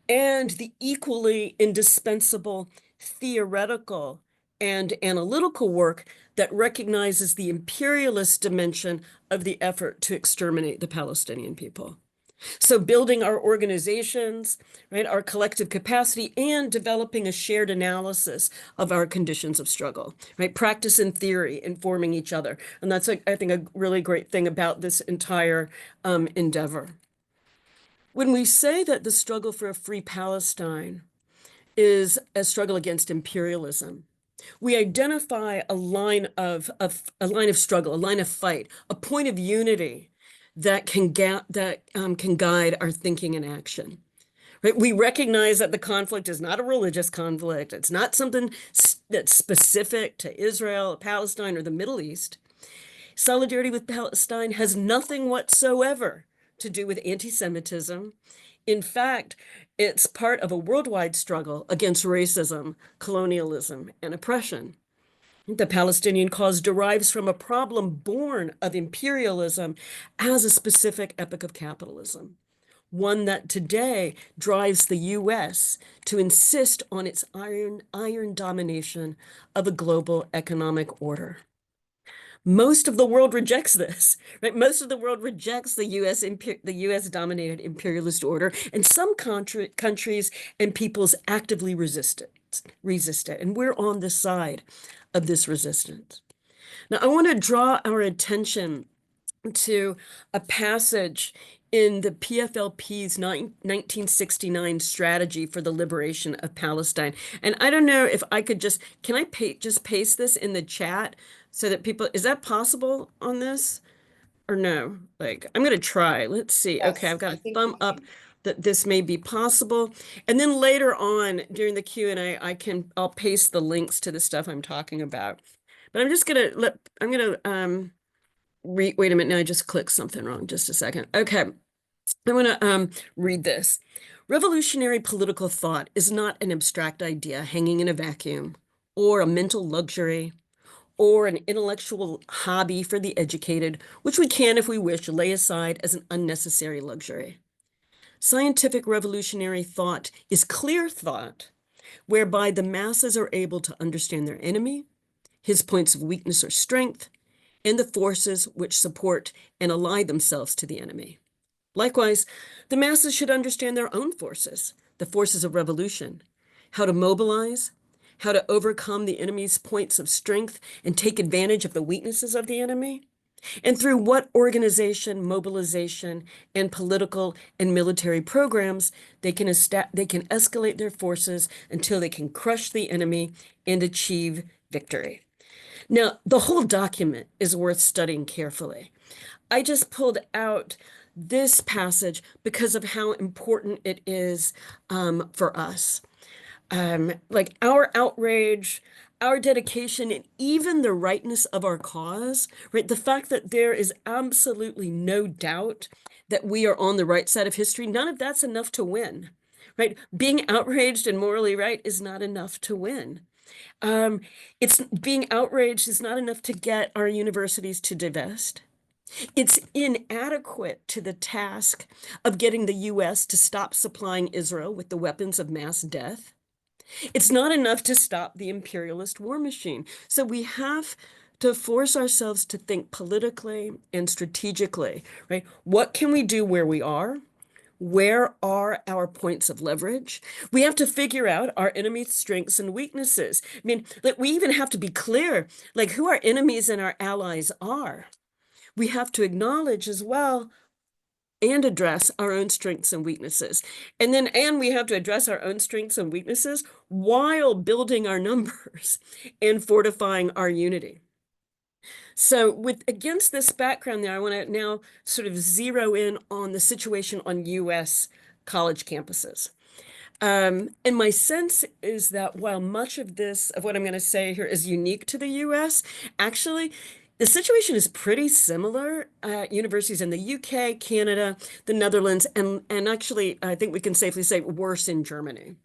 Speaker 4: and the equally indispensable theoretical and analytical work that recognizes the imperialist dimension of the effort to exterminate the Palestinian people. So building our organizations, right, our collective capacity, and developing a shared analysis of our conditions of struggle, right? Practice and theory informing each other. And that's, I think, a really great thing about this entire endeavor. When we say that the struggle for a free Palestine is a struggle against imperialism, we identify a line of struggle, a line of fight, a point of unity that can guide our thinking and action. Right? We recognize that the conflict is not a religious conflict. It's not something that's specific to Israel, Palestine, or the Middle East. Solidarity with Palestine has nothing whatsoever to do with anti-Semitism. In fact, it's part of a worldwide struggle against racism, colonialism, and oppression. The Palestinian cause derives from a problem born of imperialism as a specific epoch of capitalism, one that today drives the US to insist on its iron domination of a global economic order. Most of the world rejects this, right? Most of the world rejects the US dominated imperialist order, and some countries and peoples actively resist it. And we're on the side of this resistance. Now, I want to draw our attention to a passage in the PFLP's 1969 strategy for the liberation of Palestine. And I don't know if I could can I just paste this in the chat so that people, is that possible on this or no? Like, I'm going to try. Let's see.
Speaker 3: Yes,
Speaker 4: okay, I've got
Speaker 3: I
Speaker 4: a
Speaker 3: think
Speaker 4: thumb up that this may be possible. And then later on during the Q&A, I'll paste the links to the stuff I'm talking about. But I'm just going to wait a minute, now I just clicked something wrong, just a second. Okay, I want to read this. Revolutionary political thought is not an abstract idea hanging in a vacuum, or a mental luxury, or an intellectual hobby for the educated, which we can, if we wish, lay aside as an unnecessary luxury. Scientific revolutionary thought is clear thought, whereby the masses are able to understand their enemy, his points of weakness or strength, and the forces which support and ally themselves to the enemy. Likewise, the masses should understand their own forces, the forces of revolution, how to mobilize, how to overcome the enemy's points of strength and take advantage of the weaknesses of the enemy, and through what organization, mobilization, and political and military programs they can escalate their forces until they can crush the enemy and achieve victory. Now, the whole document is worth studying carefully. I just pulled out this passage because of how important it is for us. Like our outrage, our dedication, and even the rightness of our cause, right? The fact that there is absolutely no doubt that we are on the right side of history, none of that's enough to win, right? Being outraged and morally right is not enough to win. It's being outraged is not enough to get our universities to divest. It's inadequate to the task of getting the US to stop supplying Israel with the weapons of mass death. It's not enough to stop the imperialist war machine. So we have to force ourselves to think politically and strategically, right? What can we do where we are? Where are our points of leverage? We have to figure out our enemy's strengths and weaknesses. I mean, like, we even have to be clear, like, who our enemies and our allies are. We have to acknowledge as well and address our own strengths and weaknesses. And we have to address our own strengths and weaknesses while building our numbers and fortifying our unity. So against this background there, I want to now sort of zero in on the situation on US college campuses. And my sense is that while much of what I'm going to say here is unique to the US, actually, the situation is pretty similar at universities in the UK, Canada, the Netherlands, and actually, I think we can safely say worse in Germany.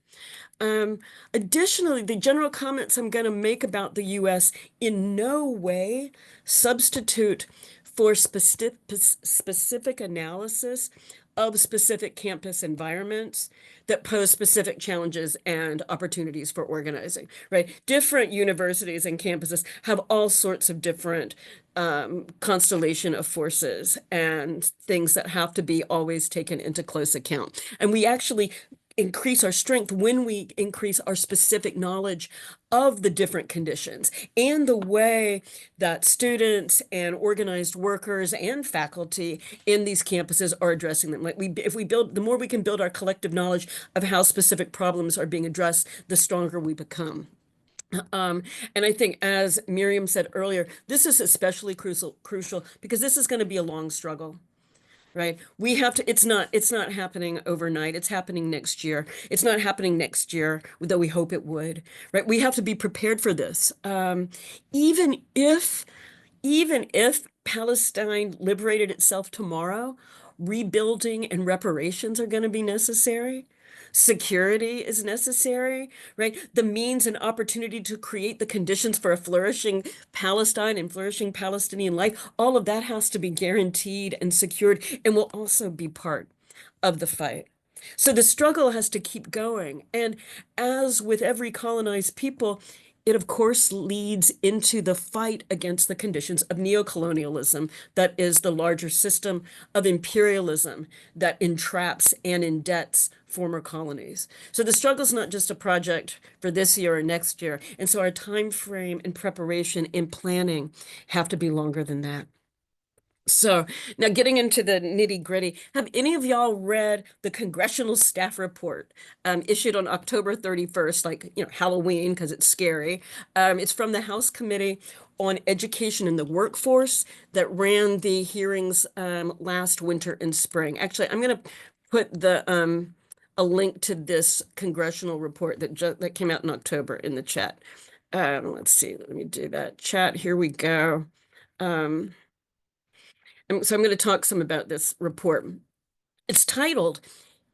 Speaker 4: Additionally, the general comments I'm going to make about the US in no way substitute for specific analysis of specific campus environments that pose specific challenges and opportunities for organizing, right? Different universities and campuses have all sorts of different constellation of forces and things that have to be always taken into close account. And we actually increase our strength when we increase our specific knowledge of the different conditions and the way that students and organized workers and faculty in these campuses are addressing them. Like if we build, the more we can build our collective knowledge of how specific problems are being addressed, the stronger we become. And I think, as Miriam said earlier, this is especially crucial because this is going to be a long struggle. Right. We have to, it's not happening overnight. It's happening next year. It's not happening next year, though we hope it would. Right. We have to be prepared for this. Even if Palestine liberated itself tomorrow, rebuilding and reparations are going to be necessary. Security is necessary, right? The means and opportunity to create the conditions for a flourishing Palestine and flourishing Palestinian life, all of that has to be guaranteed and secured and will also be part of the fight. So the struggle has to keep going. And as with every colonized people, it, of course, leads into the fight against the conditions of neocolonialism, that is the larger system of imperialism that entraps and indebts former colonies. So the struggle is not just a project for this year or next year. And so our time frame and preparation and planning have to be longer than that. So now getting into the nitty gritty, have any of y'all read the Congressional Staff Report issued on October 31st, like, Halloween, because it's scary. It's from the House Committee on Education and the Workforce that ran the hearings last winter and spring. Actually, I'm going to put a link to this congressional report that came out in October in the chat. Let's see, let me do that. Chat, here we go. So I'm going to talk some about this report. It's titled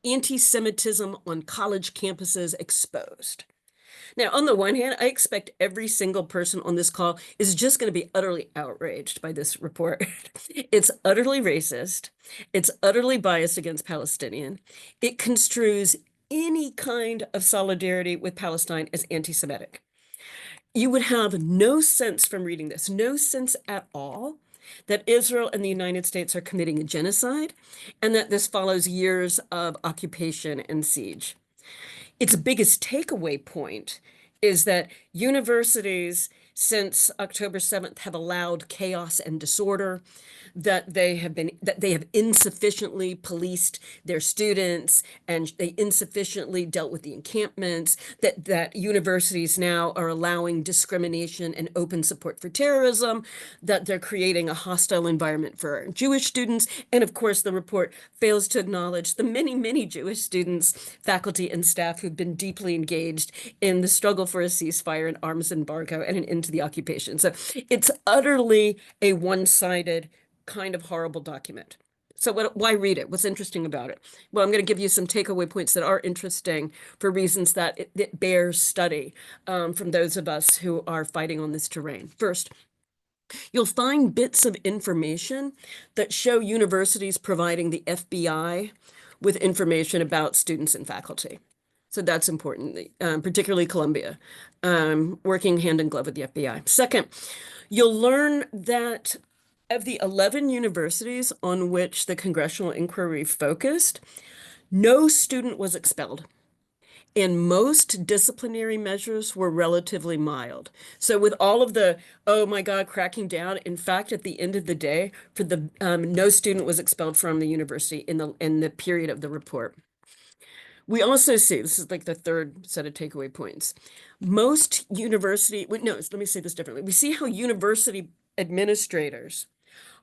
Speaker 4: Anti-Semitism on College Campuses Exposed. Now, on the one hand, I expect every single person on this call is just going to be utterly outraged by this report. It's utterly racist. It's utterly biased against Palestinian. It construes any kind of solidarity with Palestine as anti-Semitic. You would have no sense from reading this, no sense at all, that Israel and the United States are committing a genocide, and that this follows years of occupation and siege. Its biggest takeaway point is that universities since October 7th have allowed chaos and disorder, that they have insufficiently policed their students, and they insufficiently dealt with the encampments, that universities now are allowing discrimination and open support for terrorism, that they're creating a hostile environment for Jewish students. And of course, the report fails to acknowledge the many, many Jewish students, faculty, and staff who've been deeply engaged in the struggle for a ceasefire, an arms embargo, and an end to the occupation. So it's utterly a one-sided kind of horrible document. So why read it? What's interesting about it? Well, I'm going to give you some takeaway points that are interesting for reasons that it bears study from those of us who are fighting on this terrain. First, you'll find bits of information that show universities providing the FBI with information about students and faculty. So that's important, particularly Columbia, working hand in glove with the FBI. Second, you'll learn that of the 11 universities on which the congressional inquiry focused, no student was expelled, and most disciplinary measures were relatively mild. So with all of the, oh my God, cracking down, in fact, at the end of the day, for the no student was expelled from the university in the period of the report. We also see, this is like the third set of takeaway points. Most university, no, let me say this differently. We see how university administrators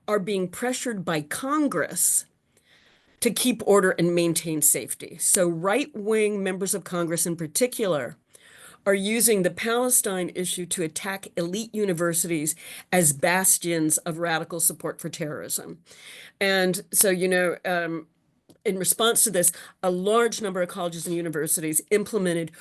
Speaker 4: are being pressured by Congress to keep order and maintain safety. So right-wing members of Congress in particular are using the Palestine issue to attack elite universities as bastions of radical support for terrorism. And so, in response to this, a large number of colleges and universities implemented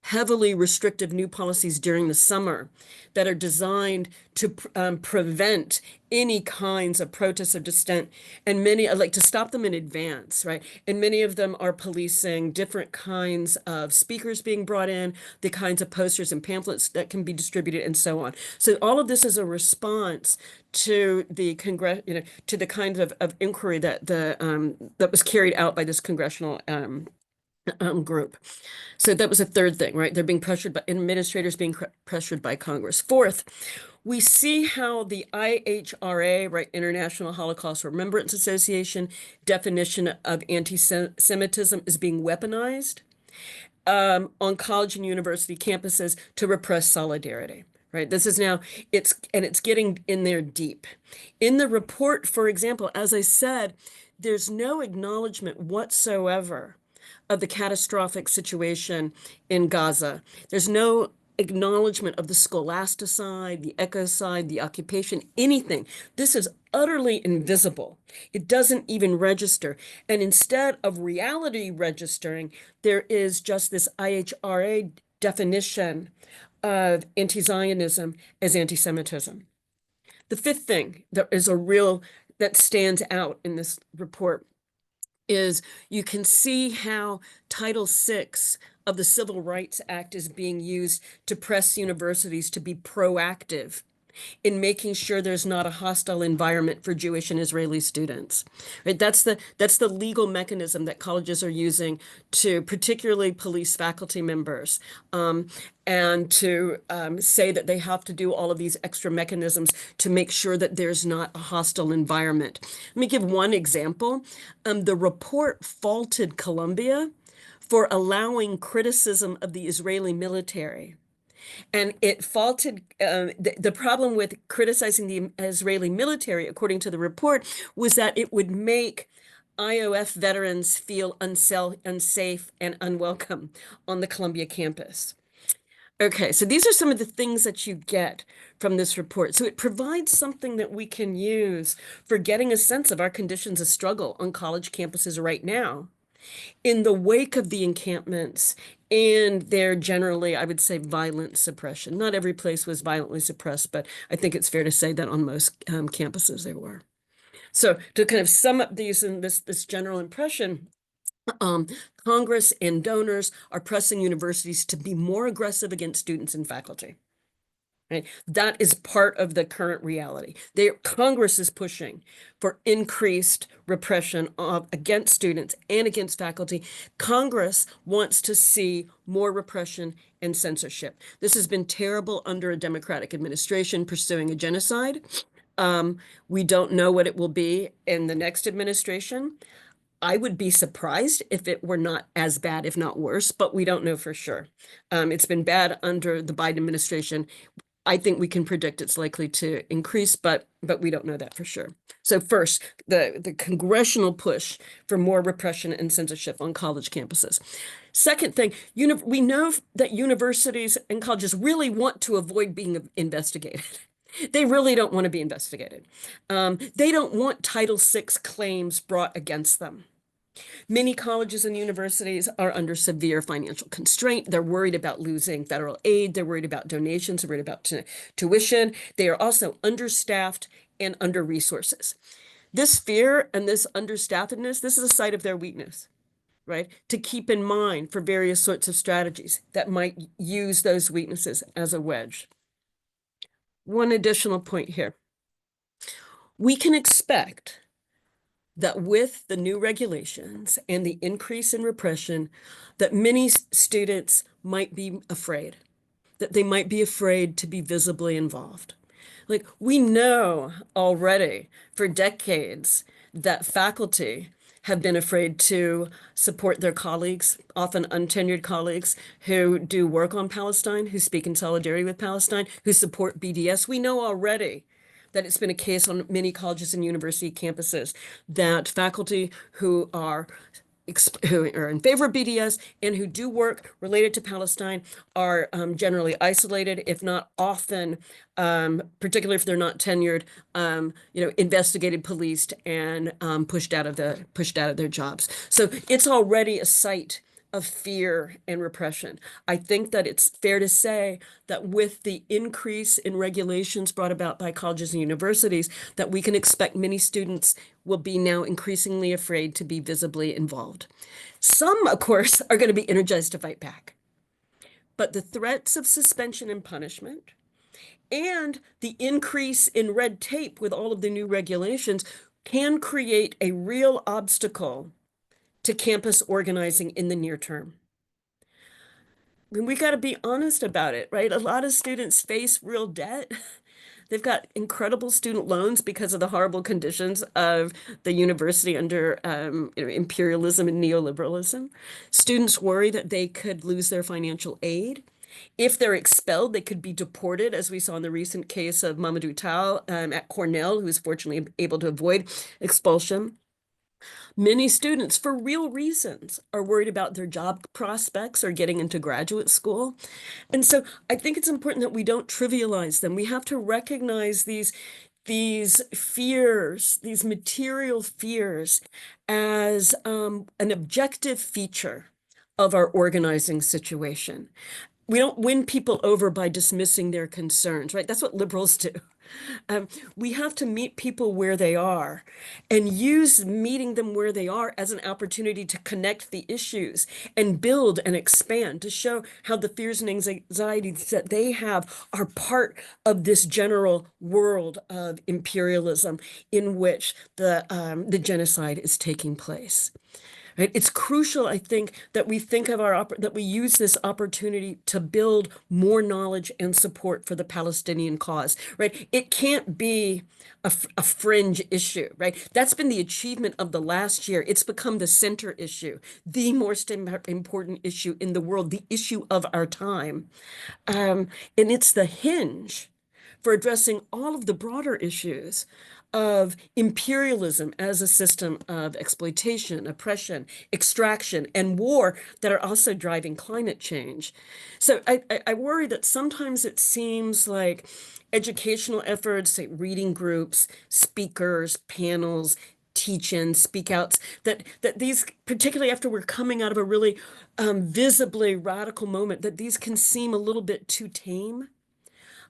Speaker 4: heavily restrictive new policies during the summer that are designed to prevent any kinds of protests or dissent, and many like to stop them in advance, right? And many of them are policing different kinds of speakers being brought in, the kinds of posters and pamphlets that can be distributed, and so on. So all of this is a response to the to the kind of inquiry that that was carried out by this congressional group. So that was a third thing, right? They're being pressured by administrators, being pressured by Congress. Fourth, we see how the IHRA, right, International Holocaust Remembrance Association definition of anti-Semitism is being weaponized on college and university campuses to repress solidarity. Right. This is now it's getting in there deep. In the report, for example, as I said, there's no acknowledgement whatsoever of the catastrophic situation in Gaza. There's no acknowledgement of the scholasticide, the ecocide, the occupation, anything. This is utterly invisible. It doesn't even register. And instead of reality registering, there is just this IHRA definition of anti-Zionism as anti-Semitism. The fifth thing that is that stands out in this report is you can see how Title VI of the Civil Rights Act is being used to press universities to be proactive in making sure there's not a hostile environment for Jewish and Israeli students. Right? That's the legal mechanism that colleges are using to particularly police faculty members, and to say that they have to do all of these extra mechanisms to make sure that there's not a hostile environment. Let me give one example. The report faulted Columbia for allowing criticism of the Israeli military. And it faulted the problem with criticizing the Israeli military, according to the report, was that it would make IOF veterans feel unsafe and unwelcome on the Columbia campus. Okay, so these are some of the things that you get from this report. So it provides something that we can use for getting a sense of our conditions of struggle on college campuses right now in the wake of the encampments and their generally, I would say, violent suppression. Not every place was violently suppressed, but I think it's fair to say that on most campuses they were. So to kind of sum up these in this general impression, Congress and donors are pressing universities to be more aggressive against students and faculty. Right? That is part of the current reality. Congress is pushing for increased repression against students and against faculty. Congress wants to see more repression and censorship. This has been terrible under a Democratic administration pursuing a genocide. We don't know what it will be in the next administration. I would be surprised if it were not as bad, if not worse, but we don't know for sure. It's been bad under the Biden administration. I think we can predict it's likely to increase, but we don't know that for sure. So first, the congressional push for more repression and censorship on college campuses. Second thing, we know that universities and colleges really want to avoid being investigated. They really don't want to be investigated. They don't want Title VI claims brought against them. Many colleges and universities are under severe financial constraint. They're worried about losing federal aid. They're worried about donations. They're worried about tuition. They are also understaffed and under resources. This fear and this understaffedness, this is a site of their weakness, right? To keep in mind for various sorts of strategies that might use those weaknesses as a wedge. One additional point here. We can expect that with the new regulations and the increase in repression, that many students might be afraid, that they might be afraid to be visibly involved. Like, we know already for decades that faculty have been afraid to support their colleagues, often untenured colleagues, who do work on Palestine, who speak in solidarity with Palestine, who support BDS. We know already that it's been a case on many colleges and university campuses that faculty who are in favor of BDS and who do work related to Palestine are generally isolated, if not often, particularly if they're not tenured, investigated, policed, and pushed out of their jobs. So it's already a site of fear and repression. I think that it's fair to say that with the increase in regulations brought about by colleges and universities, that we can expect many students will be now increasingly afraid to be visibly involved. Some, of course, are going to be energized to fight back. But the threats of suspension and punishment and the increase in red tape with all of the new regulations can create a real obstacle to campus organizing in the near term. I mean, we got to be honest about it, right? A lot of students face real debt. They've got incredible student loans because of the horrible conditions of the university under imperialism and neoliberalism. Students worry that they could lose their financial aid. If they're expelled, they could be deported, as we saw in the recent case of Mamadou Tal at Cornell, who was fortunately able to avoid expulsion. Many students, for real reasons, are worried about their job prospects or getting into graduate school. And so I think it's important that we don't trivialize them. We have to recognize these fears, these material fears, as an objective feature of our organizing situation. We don't win people over by dismissing their concerns, right? That's what liberals do. We have to meet people where they are and use meeting them where they are as an opportunity to connect the issues and build and expand, to show how the fears and anxieties that they have are part of this general world of imperialism in which the genocide is taking place. Right? It's crucial, I think, that we think of that we use this opportunity to build more knowledge and support for the Palestinian cause. Right? It can't be a fringe issue. Right? That's been the achievement of the last year. It's become the center issue, the most important issue in the world, the issue of our time, and it's the hinge for addressing all of the broader issues of imperialism as a system of exploitation, oppression, extraction, and war that are also driving climate change. So I worry that sometimes it seems like educational efforts, say reading groups, speakers, panels, teach-ins, speak-outs, that these, particularly after we're coming out of a really visibly radical moment, that these can seem a little bit too tame,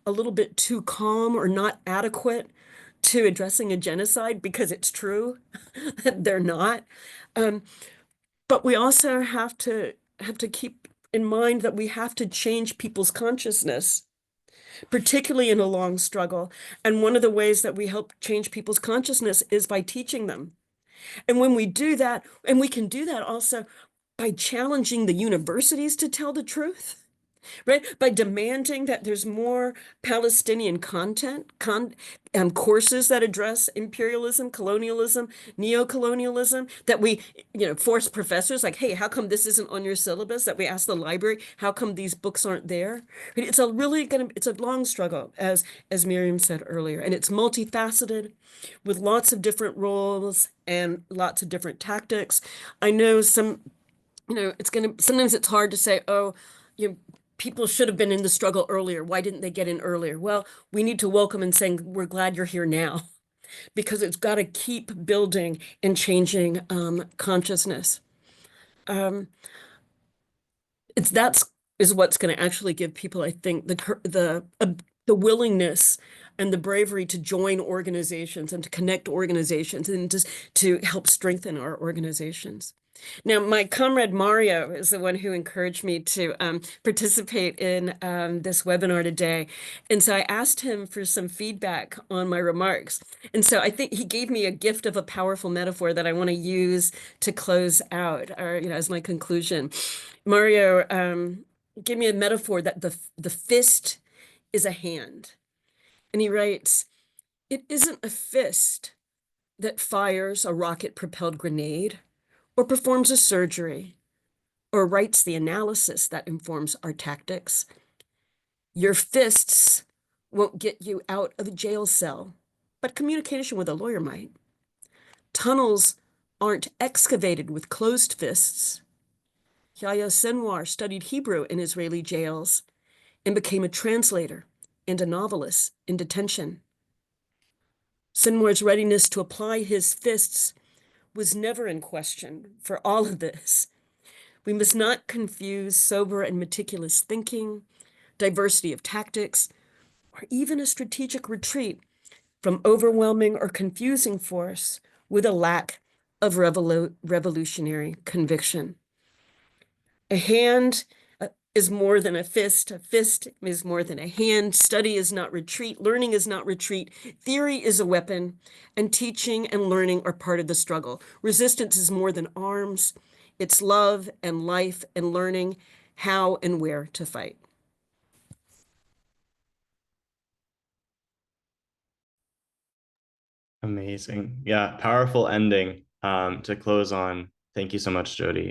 Speaker 4: a little bit too calm, or not adequate to addressing a genocide, because it's true that they're not. But we also have to keep in mind that we have to change people's consciousness, particularly in a long struggle. And one of the ways that we help change people's consciousness is by teaching them. And when we do that, and we can do that also by challenging the universities to tell the truth, right? By demanding that there's more Palestinian content, courses that address imperialism, colonialism, neo-colonialism, that we, force professors like, hey, how come this isn't on your syllabus? That we ask the library, how come these books aren't there? It's a long struggle, as Miriam said earlier, and it's multifaceted with lots of different roles and lots of different tactics. I know sometimes it's hard to say, oh, people should have been in the struggle earlier. Why didn't they get in earlier? Well, we need to welcome and saying, we're glad you're here now, because it's got to keep building and changing consciousness. That is what's going to actually give people, I think, the willingness and the bravery to join organizations and to connect organizations and to help strengthen our organizations. Now, my comrade Mario is the one who encouraged me to participate in this webinar today. And so I asked him for some feedback on my remarks. And so I think he gave me a gift of a powerful metaphor that I want to use to close out, or as my conclusion. Mario gave me a metaphor that the fist is a hand. And he writes, it isn't a fist that fires a rocket-propelled grenade, or performs a surgery, or writes the analysis that informs our tactics. Your fists won't get you out of a jail cell, but communication with a lawyer might. Tunnels aren't excavated with closed fists. Yahya Sinwar studied Hebrew in Israeli jails and became a translator and a novelist in detention. Sinwar's readiness to apply his fists was never in question for all of this. We must not confuse sober and meticulous thinking, diversity of tactics, or even a strategic retreat from overwhelming or confusing force with a lack of revolutionary conviction. A hand is more than a fist is more than a hand, study is not retreat, learning is not retreat, theory is a weapon, and teaching and learning are part of the struggle. Resistance is more than arms, it's love and life and learning how and where to fight.
Speaker 1: Amazing. Yeah, powerful ending to close on. Thank you so much, Jodi.